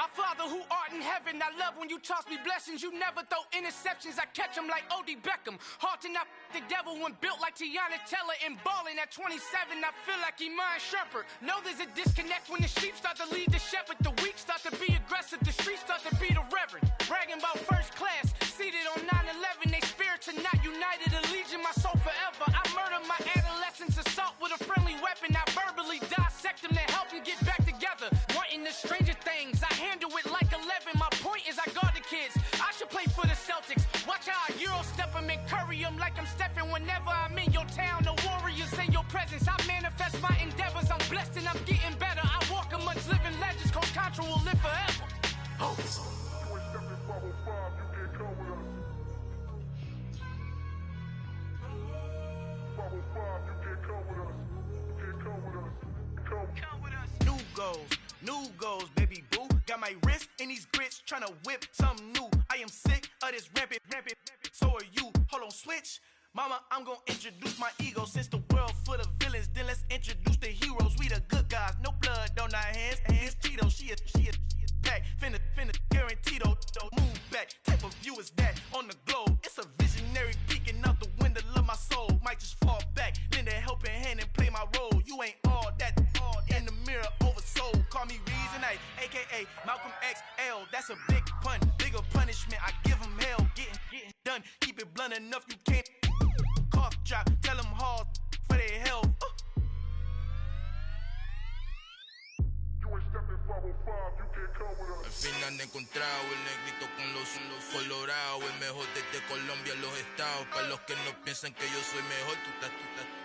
Speaker 14: Our Father who art in heaven, I love when you toss me blessings. You never throw interceptions, I catch them like O.D. Beckham. Hard to not the devil when built like Tiana Teller and balling at 27. I feel like Iman Shumpert. Know there's a disconnect when the sheep start to lead the shepherd. The weak start to be aggressive, the streets start to be the reverend. Bragging about first class, seated on 9/11. They spirits are not united, a legion, my soul forever. I murder my adolescence, assault with a friendly weapon. I verbally dissect them to help them get back together. Wanting the stranger things, I handle it like 11. My point is I guard the kids. I should play for the Celtics. Watch how I Euro step them and curry them like I'm Stephen. Whenever I'm in your town, the Warriors in your presence. I manifest my endeavors. I'm blessed and I'm getting better. I walk amongst living legends. Coach Contra will live forever. Oh. New goals, baby boo. Got my wrist in these grits, tryna whip something new. I am sick of this rampant. So are you. Hold on, switch. Mama, I'm gonna introduce my ego. Since the world full of villains, then let's introduce the heroes. We the good guys, no blood on our hands. Hands Tito, she is back. Finna, guaranteed. Move back. Type of view is that on the globe? It's a visionary peeking out the window of my soul. Might just fall back, lend a helping hand and play my role. You ain't all that in the mirror oversold. Call me Reason A, aka Malcolm XL. That's a big pun, bigger punishment. I give him hell, getting done. Keep it blunt enough, you can't cough drop. Tell them hard for their health.
Speaker 15: Al fin han encontrado el negrito con los colorados, el mejor desde Colombia, los estados. Para los que no piensan que yo soy mejor,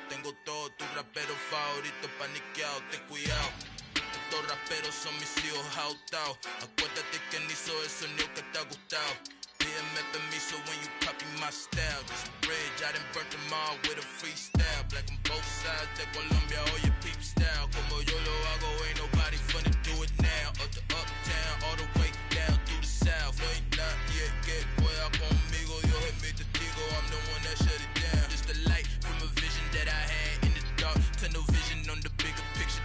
Speaker 15: tengo todo, tu rapero favorito paniqueado, ten cuidado. Estos raperos son mis hijos jautados. Acuérdate que ni hizo el sonido que te ha gustado. Pídeme permiso when you copy my style. This bridge, I done burnt them all with a freestyle. Black on both sides de Colombia, oye peep style. Como yo lo hago, ain't nobody finna do it now. Up to uptown, all the way down through the south. No hay nadie que pueda conmigo, Dios es mi testigo. I'm the one that shut it down. Just the light from a vision that I had in the dark. Tunnel vision on the bigger picture.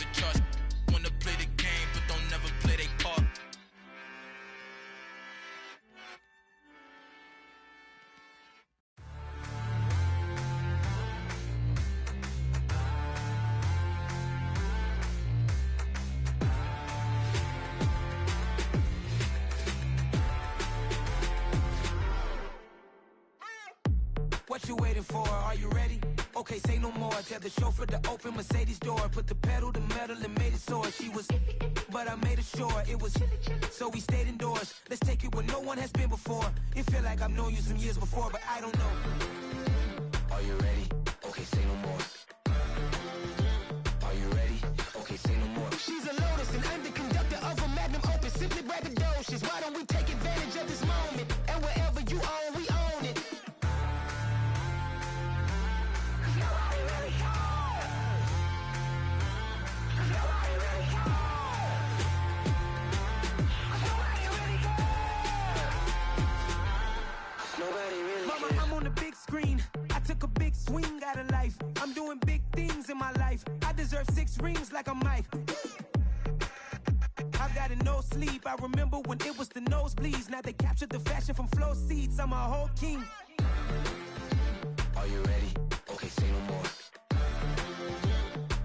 Speaker 15: The charts wanna play the game, but don't never play their part.
Speaker 16: What you waiting for? Are you ready? Okay, say no more. Tell the chauffeur to open Mercedes door. Put the pedal to metal and made it soar. She was, but I made it sure it was. So we stayed indoors. Let's take it where no one has been before. It feel like I've known you some years before, but I don't know. Are you ready? Okay, say no more. Are you ready? Okay, say no more. She's a Lotus and I'm the conductor of a Magnum Opus. Simply braggadocious. Why don't we take advantage of this moment? And wherever you own, we own it. Mama, I'm on the big screen. I took a big swing out of life. I'm doing big things in my life. I deserve 6 rings like I'm Mike. I've got no sleep. I remember when it was the nosebleeds. Now they captured the fashion from flow seats. I'm a whole king. Are you ready? Okay, say no more.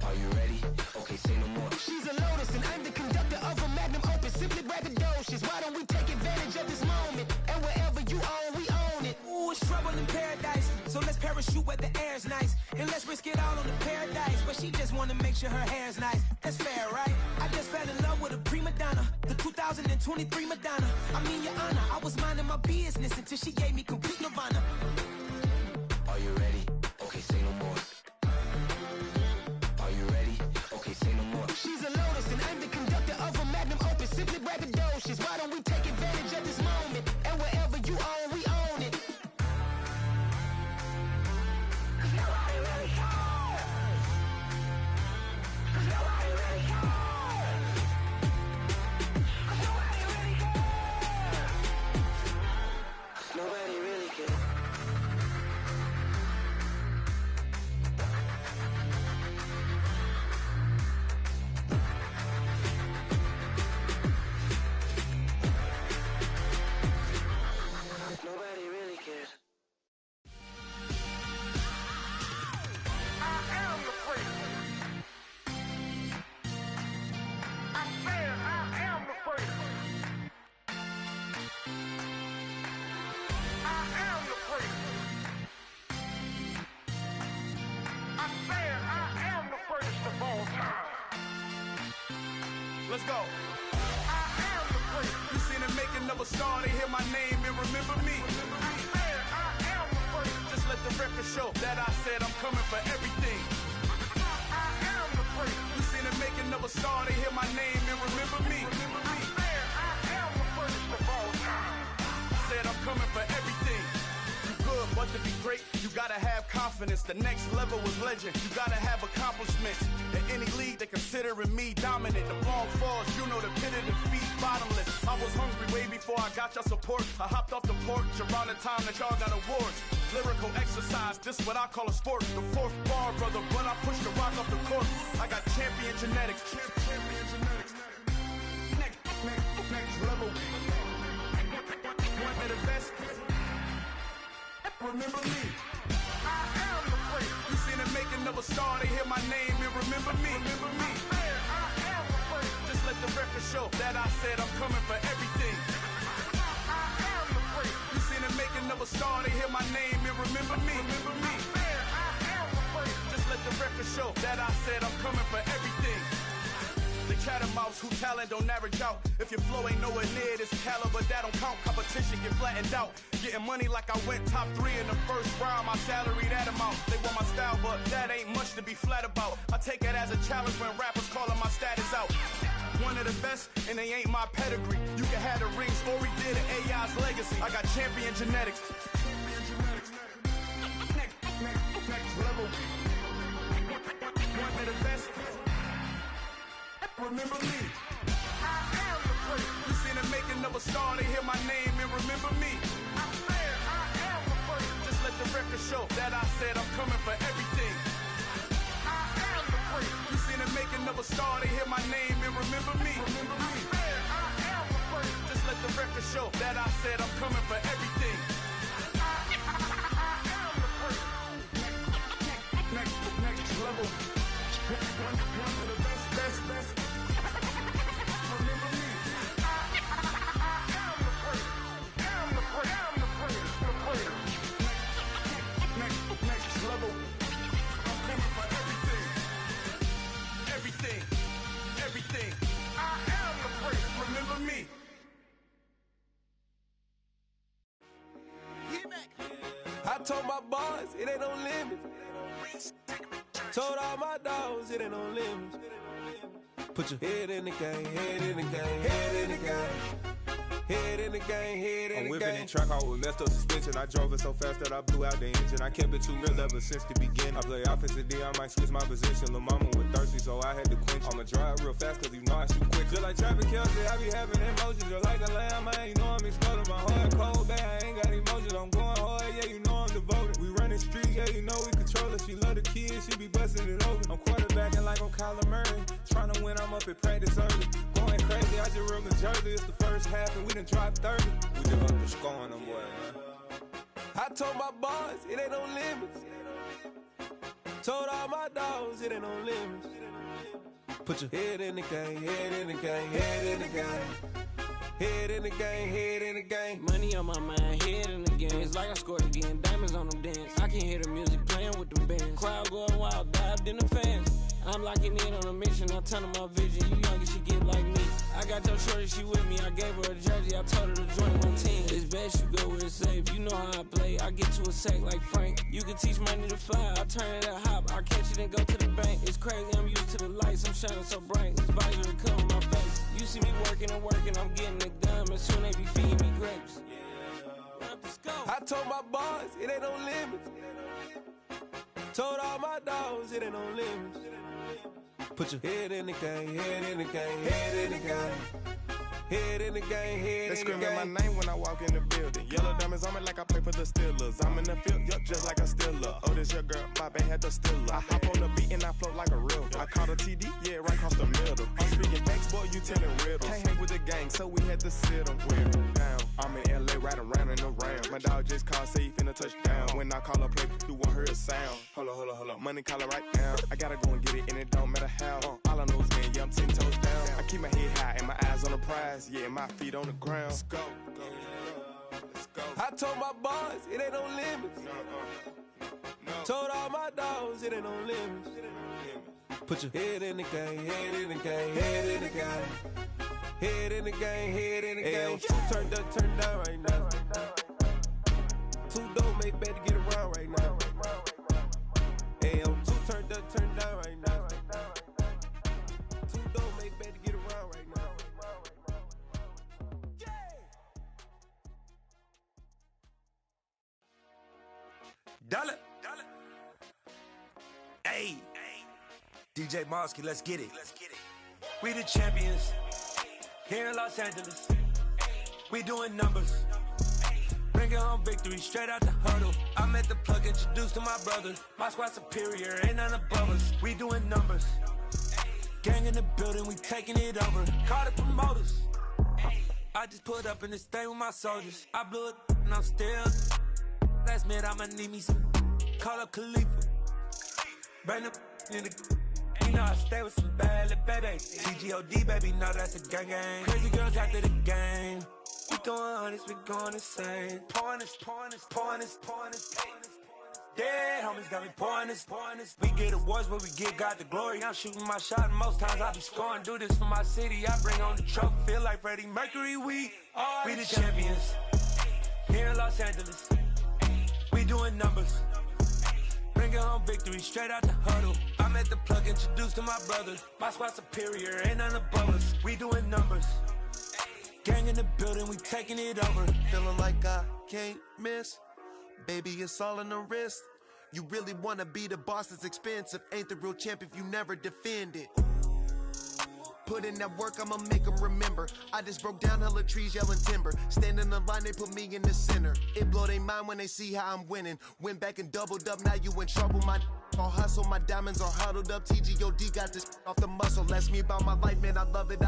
Speaker 16: Are you ready? Okay, say no more. She's a Lotus and I'm the conductor of a Magnum Opus. Simply braggadocious. Why don't we take advantage of this moment? And wherever you own, we own it. Ooh, it's trouble in paradise. So let's parachute where the air's nice. And let's risk it all on the paradise. But she just wanna make sure her hair's nice. That's fair, right? I just fell in love with a prima donna. The 2023 Madonna. I mean, your honor, I was minding my business until she gave me complete nirvana. Are you ready? Okay, say no more. Are you ready? Okay, say no more. She's a Lotus and I'm the conductor of a Magnum Opus. Simply braggadocious. Why don't we take advantage of this moment? And wherever you own, we own it. Nobody really cares. Nobody really cares. Nobody really cares. Nobody really cares.
Speaker 17: Let's go. You seen the making of a star, they hear my name and remember me. Just let the record show that I said I'm coming for everything. You seen the making of a star, they hear my name and remember me. Said I'm coming for everything. You good, but to be great, you gotta have confidence. The next level was legend. You gotta have accomplishments. In any league, they considering me dominant. The long falls, you know the pit of defeat, bottomless. I was hungry way before I got your support. I hopped off the porch around the time that y'all got awards. Lyrical exercise, this what I call a sport. The fourth bar, brother, but I pushed the rock off the court. I got champion genetics. Champion genetics. Next level. One of the best. Remember me. I am the great. You seen the making of a star, they hear my name and remember me. Remember me. I am the great. Just let the record show that I said I'm coming for everything. I am the great. You seen the making of a star, they hear my name and remember me. Remember me. I am the great. Just let the record show that I said I'm coming for everything. The catamounts who talent don't average out. If your flow ain't nowhere near this caliber, that don't count. Competition get flattened out. Getting money like I went top 3 in the first round. My salary that amount. They want my style, but that ain't much to be flat about. I take it as a challenge when rappers calling my status out. One of the best, and they ain't my pedigree. You can have the rings, or we did an AI's legacy. I got champion genetics. Next level. One of the best. Remember me. I am the great. You seen the making of a star, they hear my name and remember me. I am the great. Just let the record show that I said I'm coming for everything. I am the great. You seen the making of a star, they hear my name and remember me. Remember me. I am the great. Just let the record show that I said I'm coming for everything. I am the great. Next level. One of the best. Next level. I'm coming for everything. Everything. I am the great. Remember me. I told my boys it ain't no limits. Told all my dogs it ain't no limits. Put your head in the game, head in the game, head in the game. Head in the game, head in the game.
Speaker 18: I'm whipping in track, I was left up suspension. I drove it so fast that I blew out the engine. I kept it too real ever since the beginning. I play offensive D, I might switch my position. Lil' mama was thirsty, so I had to quench. I'ma drive real fast, cause you know I shoot quick. Just like Travis Kelce, I be having emotions. Just like a lamb, man, you know I'm exploding. My heart cold, bad, I ain't got emotions. I'm going hard, yeah, you know I'm devoted. We running streets, yeah, you know we control it. She love the kids, she be busting it open. I'm quarterbacking like I'm Kyler Murray. Trying to win, I'm up at practice early. Going crazy, I just real the jersey. It's the first half and we done dropped 30. We just up to scoring them, boy, man. I told my boys, it ain't no limits. Told all my dogs, it ain't no limits. Put your head in the game, head in the game, head in the game. Head in the game, head in the game.
Speaker 19: Money on my mind, head in the game. It's like I scored again, diamonds on them dance. I can hear the music playing with them bands. Crowd going wild, dived in the fans. I'm locking in on a mission, I'm telling my vision. You young and she get like me. I got your shorty, she with me. I gave her a jersey, I told her to join my team. It's best you go where it's safe. You know how I play. I get to a sack like Frank. You can teach money to fly. I turn it up hop. I catch it and go to the bank. It's crazy, I'm used to the lights. I'm shining so bright. This visor will cover my face. You see me working and working, I'm getting it done. And soon they be feeding me grapes.
Speaker 17: I told my boys, it ain't no limits. Told all my dogs, it ain't no limits. Put your head in the game, head in the game, head in the game. Head in the game, head
Speaker 18: They
Speaker 17: in the game.
Speaker 18: screaming my name when I walk in the building. Yellow diamonds on me like I play for the Steelers. I'm in the field, yup, just like a Steeler. Oh, this your girl, my band had the Steeler. I hop on the beat and I float like a real. I caught a TD, yeah, right across the middle. I'm speaking facts, boy, you telling riddles. Can't hang with the gang, so we had to sit them down. I'm in LA, riding round and around. My dog just called, say he finna touchdown. When I call a play, you won't hear a sound. Hold up, money caller right now. I gotta go and get it, and it don't matter how. All I know is, man, yeah, I'm 10 toes down. I keep my head high and my eyes on the prize. Yeah, my feet on the ground. Let's go.
Speaker 17: I told my boys, it ain't no limits. Told all my dogs, it ain't no limits.
Speaker 20: Put your head in the game, head in the game, head in the game. Head in the game, head in the game. Two turned up, turned down right now. Two dope make better get around right now. Two turned up, turned down right now. Two dope make better get around right now.
Speaker 21: Dollar. Hey. DJ Mosky, let's get it. We the champions here in Los Angeles. We doing numbers. Bringing home victory straight out the huddle. I'm at the plug, introduced to my brother. My squad superior, ain't none above us. We doing numbers. Gang in the building, we taking it over. Call the promoters. I just put up in this thing with my soldiers. I blew it and I'm still. Last minute I'ma need me some. Call up Khalifa. Bring up in the. You know I stay with some bad little baby. TGOD baby, know that's a gang gang. Crazy girls after the game. We going honest, we going insane. Pouring this. Dead homies got me pouring this. We get awards, but we get God the glory. I'm shooting my shot, and most times I be scoring. Do this for my city, I bring on the trophy. Feel like Freddie Mercury, we the champions here in Los Angeles. We doing numbers. Bringing home victory straight out the huddle. I'm at the plug, introduced to my brother. My squad superior, ain't none above us. We doing numbers. Gang in the building, we taking it over.
Speaker 22: Feeling like I can't miss. Baby, it's all in the wrist. You really wanna be the boss, it's expensive. Ain't the real champ if you never defend it. Put in that work, I'ma make them remember. I just broke down hella trees, yelling timber. Standing in the line, they put me in the center. It blow their mind when they see how I'm winning. Went back and doubled up, now you in trouble. My all hustle, my diamonds are huddled up. TGOD got this off the muscle. Ask me about my life, man, I love it.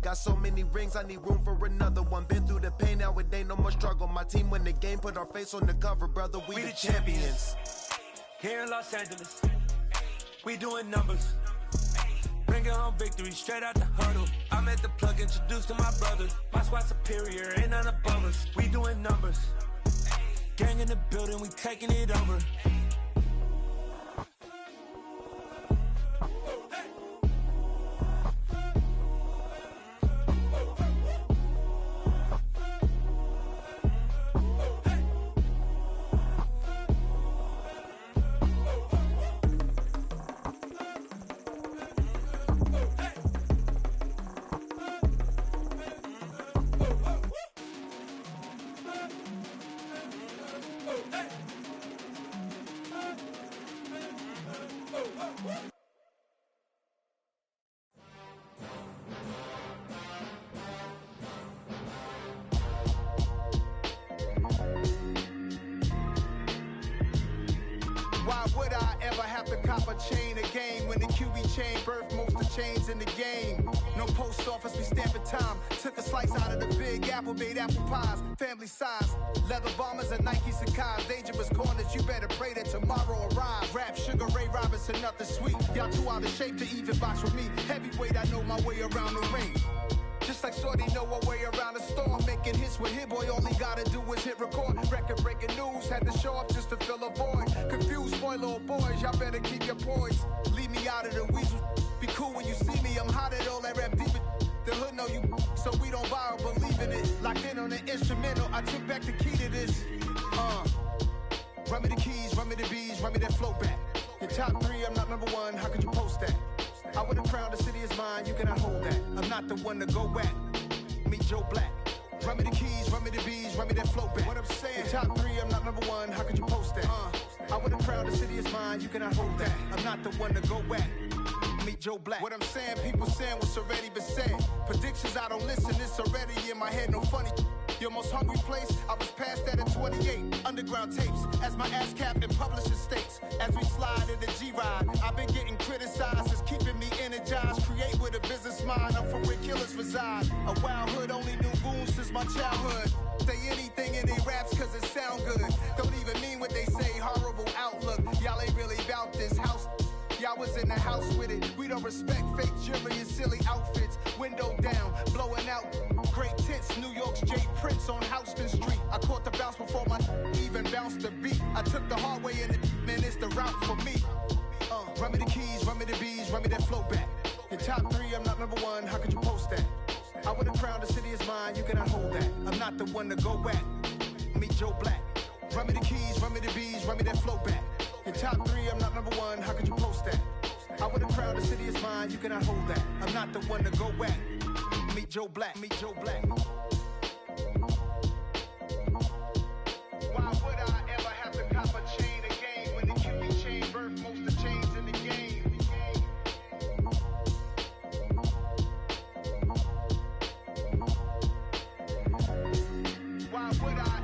Speaker 22: Got so many rings, I need room for another one. Been through the pain, now it ain't no more struggle. My team win the game, put our face on the cover, brother. We the champions.
Speaker 21: Here in Los Angeles, we doing numbers. Bringing home victory straight out the huddle. I'm at the plug, introduced to my brother. My squad superior, ain't none above us. We doing numbers. Gang in the building, we taking it over.
Speaker 9: Why would I ever have to cop a chain again when the QB chain birthed most of chains in the game? No post office, we stamping time. Took a slice out of the big apple, made apple pies, family size. Leather bombers and Nike Sacai's. Dangerous corners, you better pray that tomorrow arrives. Rap, Sugar Ray Robinson, nothing sweet. Y'all too out of shape to even box with me. Heavyweight, I know my way around the ring. Just like Shorty know her way around the storm. Making hits with Hit Boy, all he gotta do is hit record. Record breaking news, had to show up just to fill a void. Confused boy, little boys, y'all better keep your poise. Leave me out of the weasel. Be cool when you see me, I'm hot at all that rap deep. The hood know you, so we don't borrow, believe in it. Locked in on the instrumental, I took back the key to this. Run me the keys, run me the bees, run me that flow back. Your top three, I'm not number one, how could you post that? I would have crowned the city is mine, you cannot hold that. I'm not the one to go back. Meet Joe Black. Run me the keys, run me the bees, run me that flow back. What I'm saying, your top three, I'm not number one, how could you post that? I would have crowned the city is mine, you cannot hold that. I'm not the one to go back. Meet Joe Black. What I'm saying, people saying what's already been said. Predictions, I don't listen, it's already in my head, no funny. Your most hungry place, I was past that at 28. Underground tapes, as my ass cap in publishing states. As we slide in the G-Ride, I've been getting criticized, it's keeping me energized. Create with a business mind, I'm from where killers reside. A wild hood, only knew goons since my childhood. Say anything in they raps cause it sound good. Don't even mean what they say, horrible outlook. Y'all ain't really about this house. Y'all was in the house with it. We don't respect fake jewelry and silly outfits. Window down, blowing out great tits. New York's J. Prince on Houston Street. I caught the bounce before my even bounced the beat. I took the hard way in it, man, it's the route for me. Run me the keys, run me the bees, run me that flow back. Your top 3, I'm not number 1, how could you post that? I would have crowned the city is mine, you cannot hold that. I'm not the one to go at. Meet Joe Black. Run me the keys, run me the bees, run me that flow back. Your top 3, I'm not number 1, how could you post that? I would have crowned the city is mine, you cannot hold that. I'm not the one to go at. Meet Joe Black, meet Joe Black. Why would I ever have to cop a chain again when the QB chain birthed most of the chains in the game? Why would I?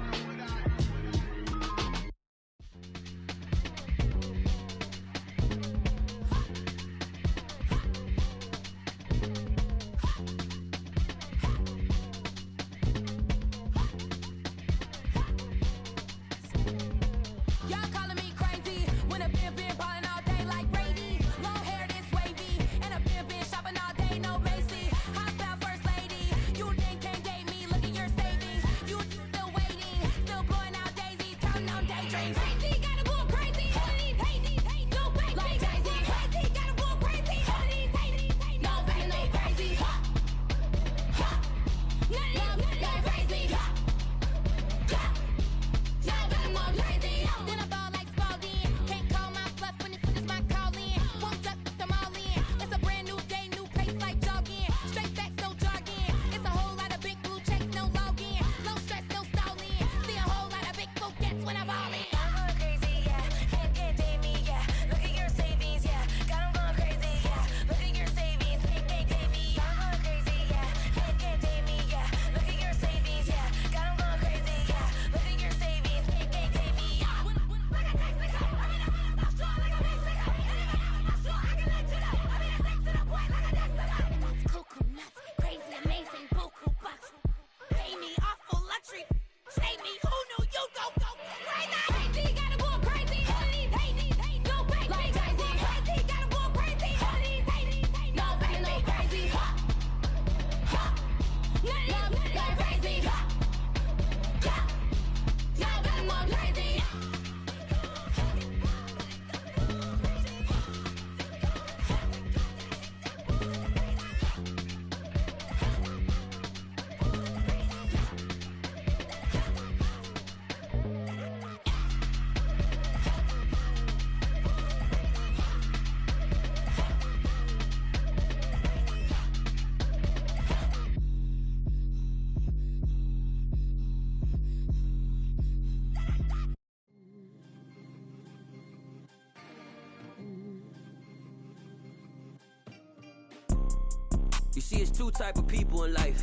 Speaker 4: You see, it's 2 type of people in life.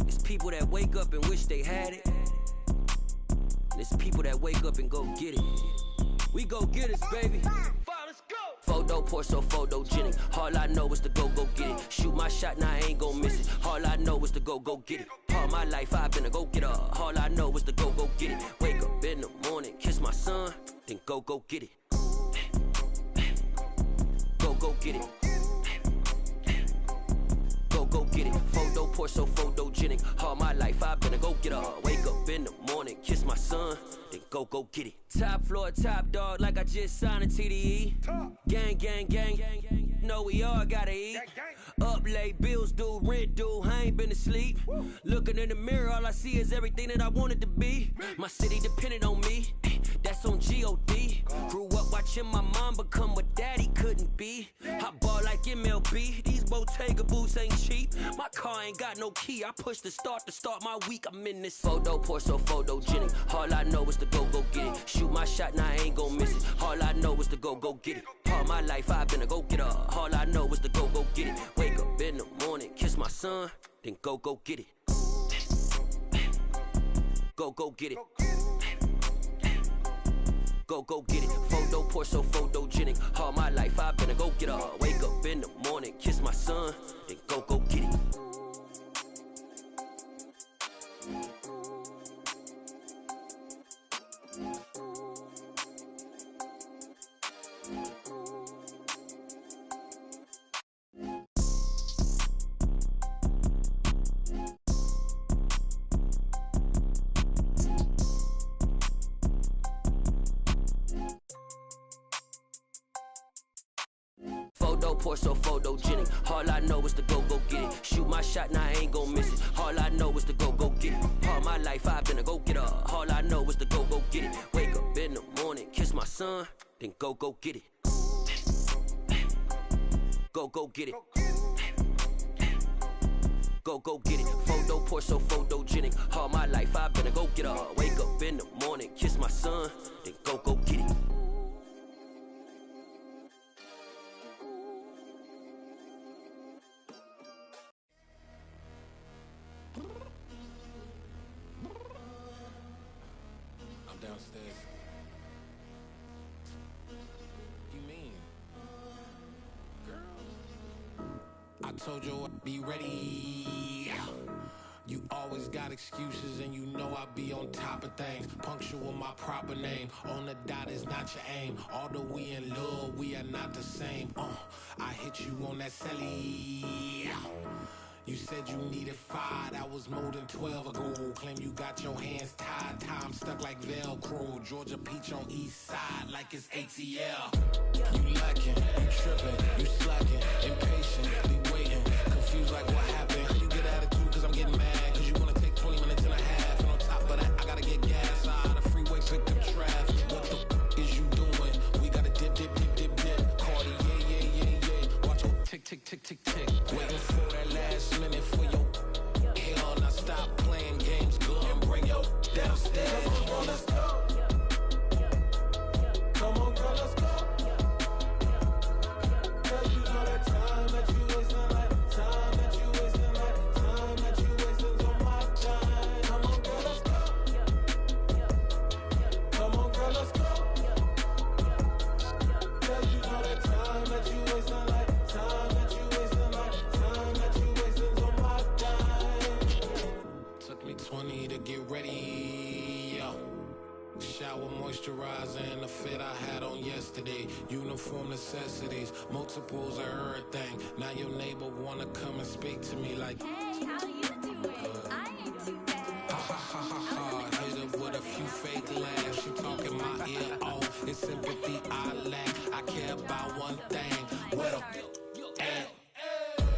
Speaker 4: It's people that wake up and wish they had it. And it's people that wake up and go get it. We go get it, baby. Photo poor, so photogenic. All I know is to go get it. Shoot my shot, now I ain't gon' miss it. All I know is to go get it. All my life I've been a go getter. All I know is to go get it. Wake up in the morning, kiss my son, then go get it. Go get it. Go get it. Photo poor, so photogenic. All my life I've been a go getter. Wake up in the morning, kiss my son, then go get it. Top floor, top dog, like I just signed a TDE. Gang, gang, gang, gang. Know we all gotta eat. Up late, bills due, rent due, I ain't been asleep. Looking in the mirror, all I see is everything that I wanted to be. My city depended on me, that's on G.O.D. Grew up watching my mom become what daddy couldn't be. I ball like MLB, these Bottega boots ain't cheap. My car ain't got no key, I push the start to start my week. I'm in this photo poor, so photogenic. All I know is to go get it. Shoot my shot, now I ain't gon' miss it. All I know is to go get it. All my life I've been a go getter. All I know is to go get it. Wake up in the morning, kiss my son, then go get it. Go get it. Go get it. Photo poor, so photogenic. All my life I've been a go getter. Wake up in the morning, kiss my son, then go get it. pour so photogenic. All I know is to go get it. Shoot my shot, now I ain't gon' miss it. All I know is to go get it. All my life I've been a go-getter. All I know is to go get it. Wake up in the morning, kiss my son, then go get it. Go get it. Go get it. Photo pour so photogenic. All my life I've been a go-getter. Wake up in the morning, kiss my son, then go get it.
Speaker 13: I'm downstairs. You mean? Girl, I told you I'd be ready. You always got excuses and you know I be on top of things. Punctual my proper name. On the dot is not your aim. Although we in love, we are not the same. I hit you on that celly. You said you needed 5, that was more than 12 ago. Claim you got your hands tied, time stuck like Velcro. Georgia Peach on east side like it's ATL. You lacking, you tripping, you slacking, impatient, be waiting, confused like what happened. How you get attitude cause I'm getting mad, cause you wanna take 20 minutes and a half. And on top of that, I gotta get gas out of the freeway, pick up traffic. What the is you doing? We gotta dip. Cardi, yeah. Watch your tick. Waiting for that last minute for your hell. Now stop playing games, go and bring your downstairs. Come on, let's go. Come on, girl, let's go. Cause you know that time that you wasting, like time that you wasting, like time that you wasting on my time. Come on, girl, let's go. Come on, girl, let's go. Cause you know that time that you wasting, like time that you wasting, like time that you wasting on my time. Took me 20 to get ready, yo. Shower, moisturizer, and the fit I had on yesterday. Uniform necessities, multiples of everything. Now your neighbor wanna come and speak to me like, hey, how you doing? I ain't too bad. Ha. Hit her with a few fake laughs. She talking my ear off. It's sympathy I lack. I care about one thing. What up?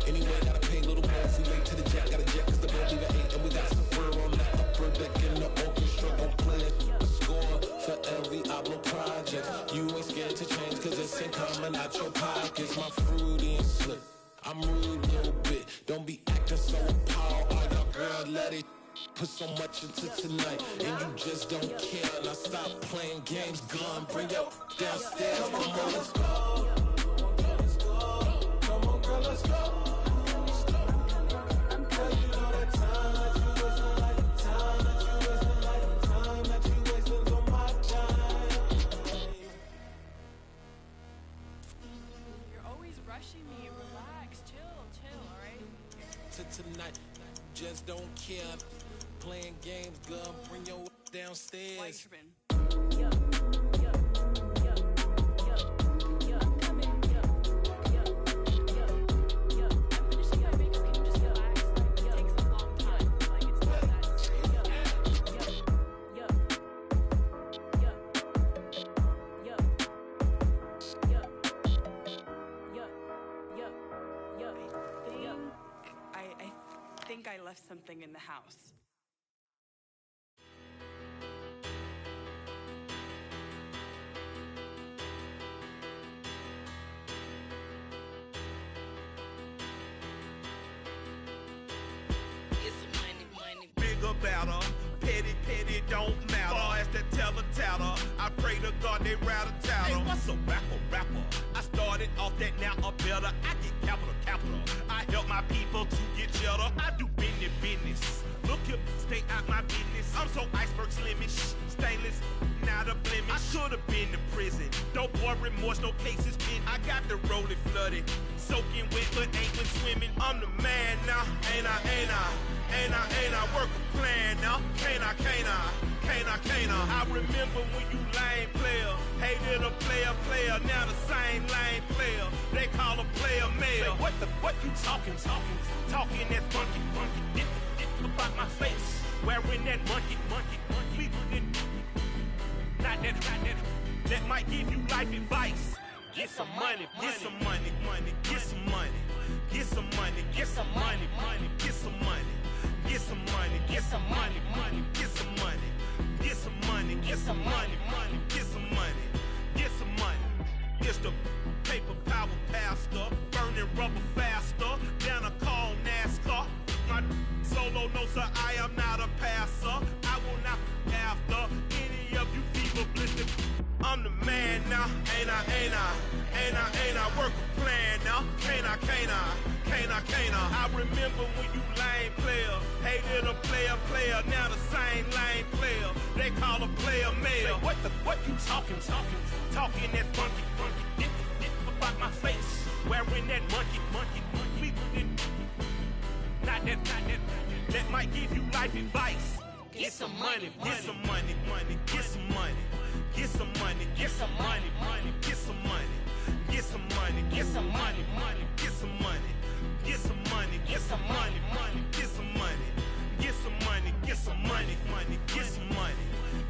Speaker 13: Anyway, gotta pay a little more if we late to the jet. Got a jet cause the boat leave at 8. And we got some fur on that upper deck in the orchestra. Gon' play a score for every album project. You ain't scared to change cause it's ain't coming out your pockets. My fruity and slick. I'm rude a little bit. Don't be acting so appalled. Oh, your girl, let it put so much into tonight. And you just don't care. Now stop playing games. Gun, bring your downstairs. Come on, let's go. Come on, girl, let's go. Tonight, just don't care. Playing games, gun, bring your downstairs.
Speaker 5: I left something in the house.
Speaker 17: Bigger, better, petty, don't matter. Far as the teller, I pray to God they rattle tattle. Hey, what's a rapper? I started off that, now a better. I get capital. I help my people to get cheddar. I do business. Look here, stay out my business. I'm so iceberg slimish, stainless, not a blemish. I should've been to prison. No more remorse, no cases pinned. I got the rolling flooded, soaking wet, but ain't been swimming. I'm the man now, ain't I work a plan now. Can't I? I remember when you lame player, hated a player, now the same lame player. They call a player male. Say, what you talking that funky, about my face, wearing that monkey, not that might give you life advice.
Speaker 1: get some money, get some money, money, get some money, get some money, get some money, money, get some money, get some money, get some money, money, get some money, get some money, get some money, money, get some money, get some money. It's the paper power pastor, burning rubber faster than a call NASCAR. My solo, no sir, I am not a passer. I will not after any of you fever blistered. I'm the man now, ain't I, ain't I, ain't I, ain't I, work a plan now, can't I, can't I, can't I, can't I. I remember when you lame player, hated a player, now the same lame player, they call a player mayor. What you talking that monkey, get about my face, wearing that monkey, we didn't, not that, that might give you life advice. Get some money, get some money, money, get some money. Get some money, get some money, money, get some money, get some money, get some money, money, get some money, get some money, get some money, money, get some money, get some money, get some money, money, get some money,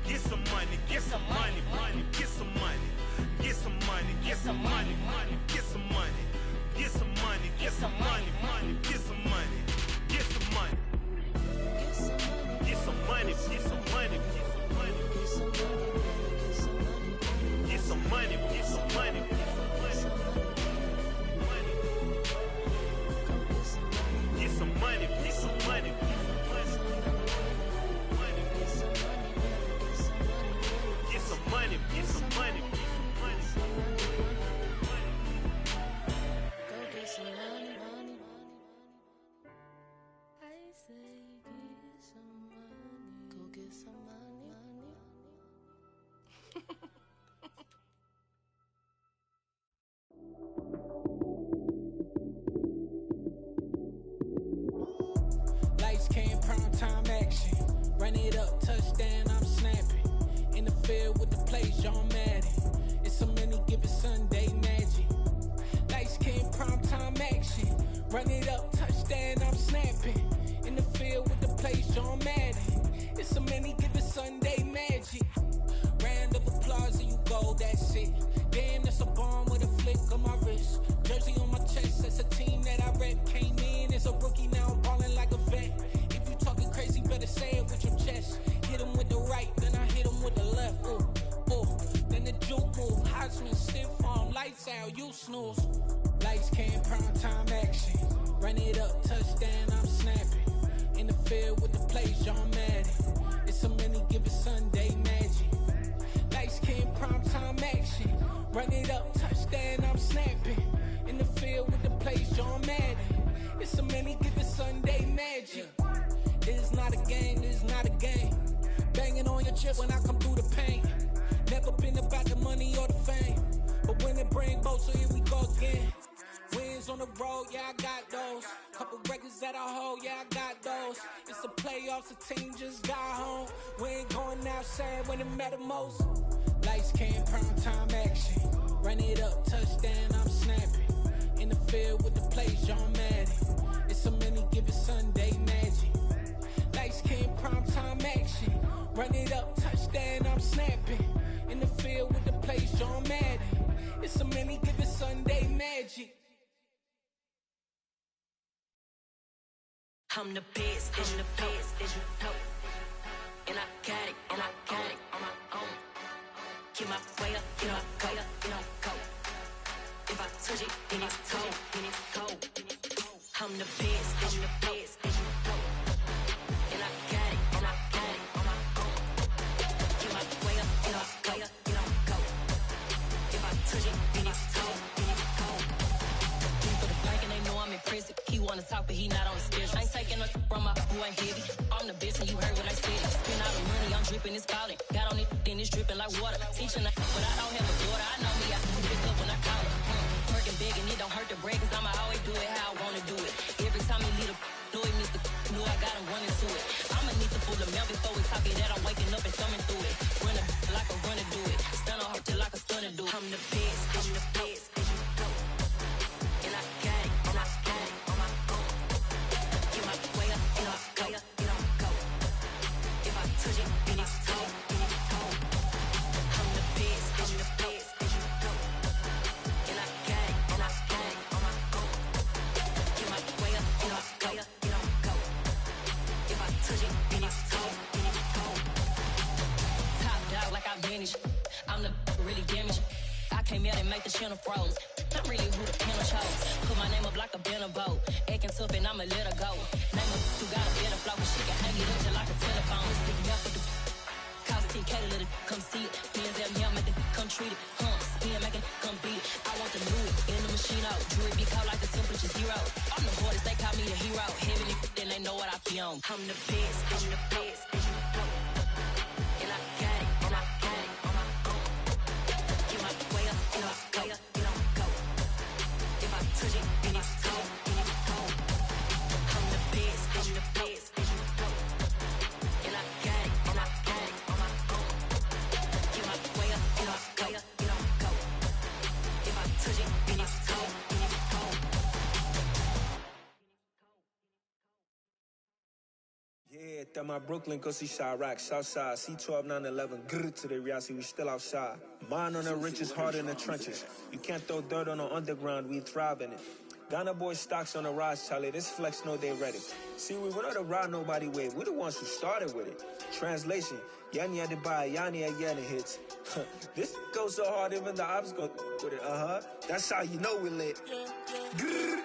Speaker 1: get some money, get some money, money, get some money, get some money, get some money, money, get some money, get some money, get some money, money, get some money, get some money, get some money, get some money, get some money, get some money. Get some money, get some money, get some money, get some money, get some money, get some money.
Speaker 6: Go get some money, money. I say get some money. Go get some money, money.
Speaker 19: Lights came, prime time action. Run it up, touchdown, I'm snapping. In the field with the plays, John Madden. It's so many, give it Sunday magic. Lights came, prime time action. Run it up, touchdown, I'm snapping. In the field with the plays, John Madden. It's so many, give it Sunday magic. Round of applause and you go, that's it. Damn, that's a bomb with a flick on my wrist. Jersey on my chest, that's a team that I rep. Came in as a rookie, now I'm ballin' like a vet. If you talking crazy, better say it with your chest. Hit him with the right, then I hit him with the left. Ooh, ooh, then the juke move. Heisman, stiff arm, lights out, you snooze. Lights came, prime time action. Run it up, touchdown, I'm snapping. In the field with the plays, John Madden. It's so many, give it Sunday magic. Lights came, prime time action. Run it up, touchdown, I'm snapping. In the field with the plays, John Madden. It's so many, give it Sunday magic. It is not a game, it is not a game. Banging on your chest when I come through the pain. Never been about the money or the fame. But when it bring both, so here we go again. Wins on the road, yeah, I got those. Couple records that I hold, yeah, I got those. It's the playoffs, the team just got home. We ain't going outside when it matter most. Lights came, prime time action. Run it up, touchdown, I'm snapping. In the field with the plays, John Madden. It's so many, give it Sunday magic. Lights came, prime time action. Run it up, touchdown, I'm snapping. In the field with the plays, John Madden. It's so many, give it Sunday magic.
Speaker 6: I'm the best, I'm the best, and I got it, and I got it on my own. Get my way up, get up, go, get up, go. If I touch it, then it's cold, then it's cold. I'm the best, I'm the best, and I got it, and I got it on my own. Get my way up, get up, go, get up, go. If I touch it, then it's cold, then it's cold. He for the blank and they know I'm impressive. He wanna talk, but he not on the schedule. I ain't taking nothing from my boo, ain't heavy. I'm the best, and you heard what I said. Spend all the money, I'm dripping, it's falling. Got on it, then it's dripping like water. Teaching her, but I don't have a daughter. I know me, I can pick up when I call her. Working big and it don't hurt the break, cause I'ma always do it how I wanna do it. Every time he lead a know he missed the knew I got him running to it. I'ma need to pull the mail before we talk it that I'm waking up and thumbing through it. Run a like a runner do it. Stun on her till like a stunner do it. I'm the best, I'm the best, and I got it, and I got it on my own. Get my way up, get up, go, get up, go. If I touch it, then it's cold, then it's cold. I'm the best, I'm the best. piano froze. I'm really who the piano chose. Put my name up like a banner boat. Acting tough and I'ma let her go. Name her who got a better flow, but she can hang it up just like a telephone. Stick up with the cost TK to let it come see it. Hands up here, make it come treat it. Spin, make it come beat it. I want the new in the machine out. Jewelry be caught like the temperature zero. I'm the hardest, they call me the hero. Heaven, then they know what I be on. I'm the best, I'm the best, and you know. And I got it, and I got it on my own. Get my way up, get my way up, get on go. If I touch it, then it's cold, then it's cold. I'm the best, and the best, and you know. And I got it, and I got it on my own. Get my way up, get my way up, get on go. If I touch it, then it's cold, then it's cold.
Speaker 20: Yeah, that my Brooklyn, go see Chirac, Southside, C12, 911, grrr to the reality, we still outside. Mine on the riches, hard in the trenches. You can't throw dirt on the underground, we thrive in it. Ghana boys stocks on the rise, Charlie, this flex know they ready. See, we were not the ride nobody wave, we the ones who started with it. Translation, Yanni had to buy, Yanni had Yanni hits. This goes so hard, even the ops go with it, That's how you know we lit. Grrr.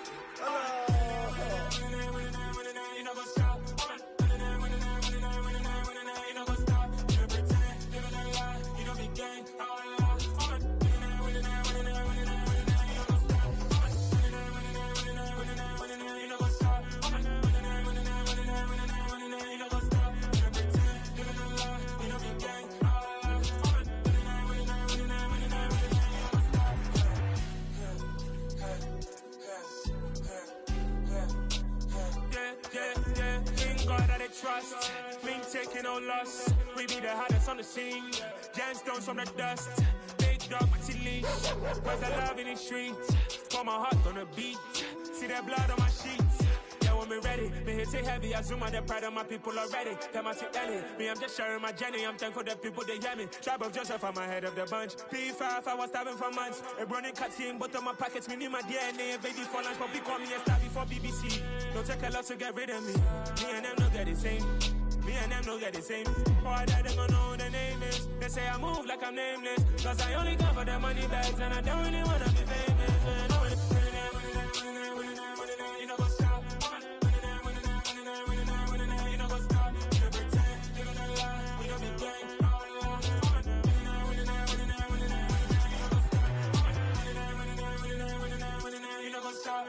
Speaker 1: Trust, been taking no loss. We be the hottest on the scene. Gemstones from the dust. Big dog, pretty leash. Where's the love in the streets? Pour my heart on the beat. See that blood on my sheets. Yeah, when we ready, me hit it heavy. I zoom on the pride of my people already. Them I see Ellie. Me, I'm just sharing my journey. I'm thankful the people they hear me. Tribe of Joseph, I'm ahead of the bunch. P5, I was starving for months. A running cut seeing both of my pockets. Me need my DNA. Baby for lunch, but we call me a star before BBC. Don't take a lot to get rid of me. Me and them no get the same. Me and them no get the same. Boy, that them gonna know the name is. They say I move like I'm nameless. Cause I only cover the money bags and I don't really wanna be famous. You know what's up? You know what's up? You pretend, you don't lie, we don't be gang. You know what's up?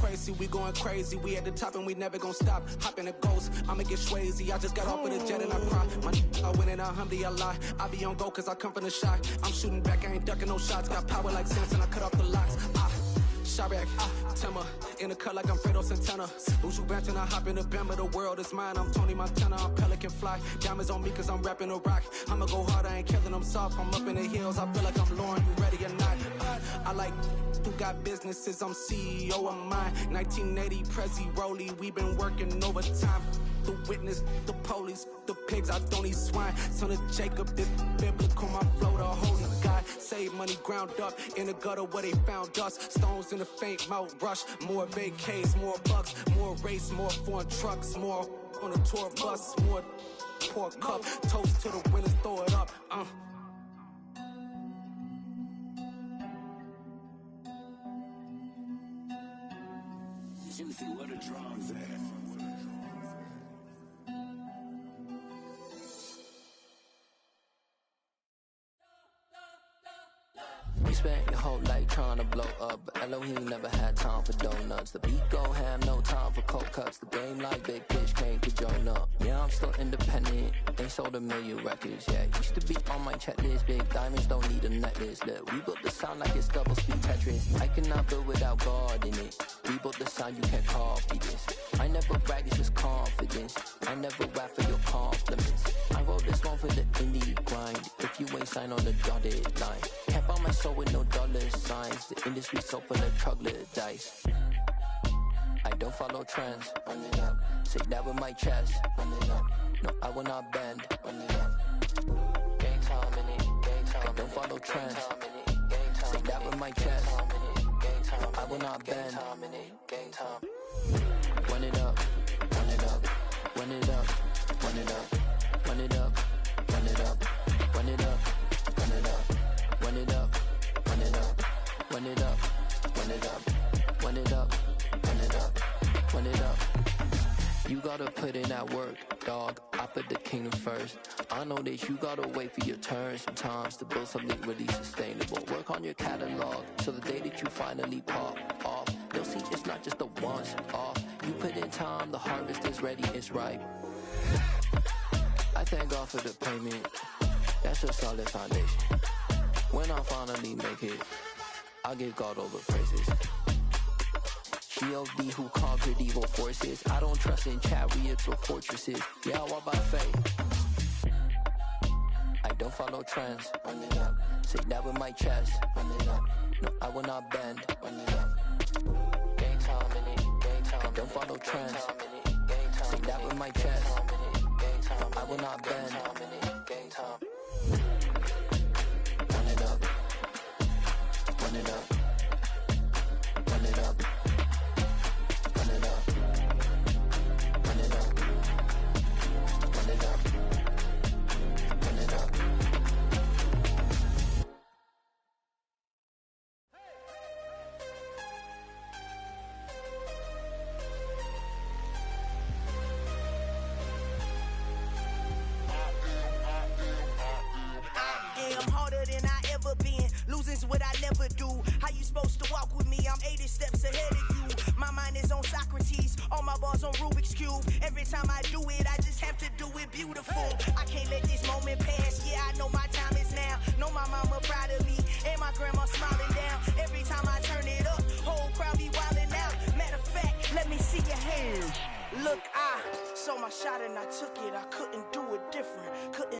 Speaker 2: Crazy, we going crazy. We at the top and we never gonna stop. Hop in a ghost, I'ma get swayzy. I just got off with a jet and I cry. I win and I humbly I lie. I be on go cause I come from the shot. I'm shooting back, I ain't ducking no shots. Got power like Samson, I cut off the locks. Chirac, Timmer, in the cut like I'm Fredo Santana. Buju Banton, I hop in the Bama, the world is mine. I'm Tony Montana, I'm Pelican Fly. Diamonds on me cause I'm rapping a rock. I'ma go hard, I ain't killing them soft. I'm up in the hills, I feel like I'm Lauren, you ready or not? I like who got businesses, I'm CEO of mine. 1980, Prezi Rolly, we been working overtime. The witness, the police, the pigs, I don't eat swine. Son of Jacob, this biblical, my flow, the holy God. Save money ground up in the gutter where they found us. Stones in the faint mouth rush. More vacays, more bucks, more race, more foreign trucks, more on a tour bus, more pour cup. Toast to the winners, throw it up.
Speaker 3: Juicy, where the drums at?
Speaker 23: We spent your whole life trying to blow up, but Elohim never had time for donuts. The beat go ham, no time for cold cuts. The game like Big Pitch came to join up. Yeah, I'm still independent. They sold 1 million records. Yeah, used to be on my checklist. Big diamonds don't need a necklace. Look, we built the sound like it's double speed Tetris. I cannot build without God in it. We built the sound, you can't copy this. I never brag, it's just confidence. I never rap for your compliments. I wrote this one for the indie grind. If you ain't signed on the dotted line, can't buy my soul with no dollar signs. The industry so full of troglodytes. I don't follow trends. Run it up. Say that with my chest. Run it up. No, I will not bend. Run it up. Gang time in it. Gang time. I don't follow trends. Say that with my chest. No, I will not bend. Gang time. Run it up. You gotta put in that work, dog. I put the kingdom first. I know that you gotta wait for your turn sometimes to build something really sustainable. Work on your catalog, so the day that you finally pop off, you'll see it's not just a once off. You put in time, the harvest is ready, it's ripe. I thank God for the payment. That's a solid foundation. When I finally make it, I'll give God all the praises. G.O.D. who conquered evil forces. I don't trust in chariots or fortresses. Yeah, I walk by faith. I don't follow trends. Run it up. Say that with my chest. Run it up. No, I will not bend. Run it up. Game time in it. Game time. I don't follow trends. Say that with my chest. I will not bend. Game time. Run it up. Run it up. Run it up. Run it up. Run it up. Run it up. Run it up.
Speaker 3: I'm harder than I ever been. Losing's what I never do. How you supposed to walk with me? I'm 80 steps ahead of you. My mind is on Socrates. All my bars on Rubik's Cube. Every time I do it, I just have to do it beautiful. I can't let this moment pass. Yeah, I know my time is now. Know my mama proud of me. And my grandma smiling down. Every time I turn it up, whole crowd be wildin' out. Matter of fact, let me see your hands. Look, I saw my shot and I took it. I couldn't do it different. Couldn't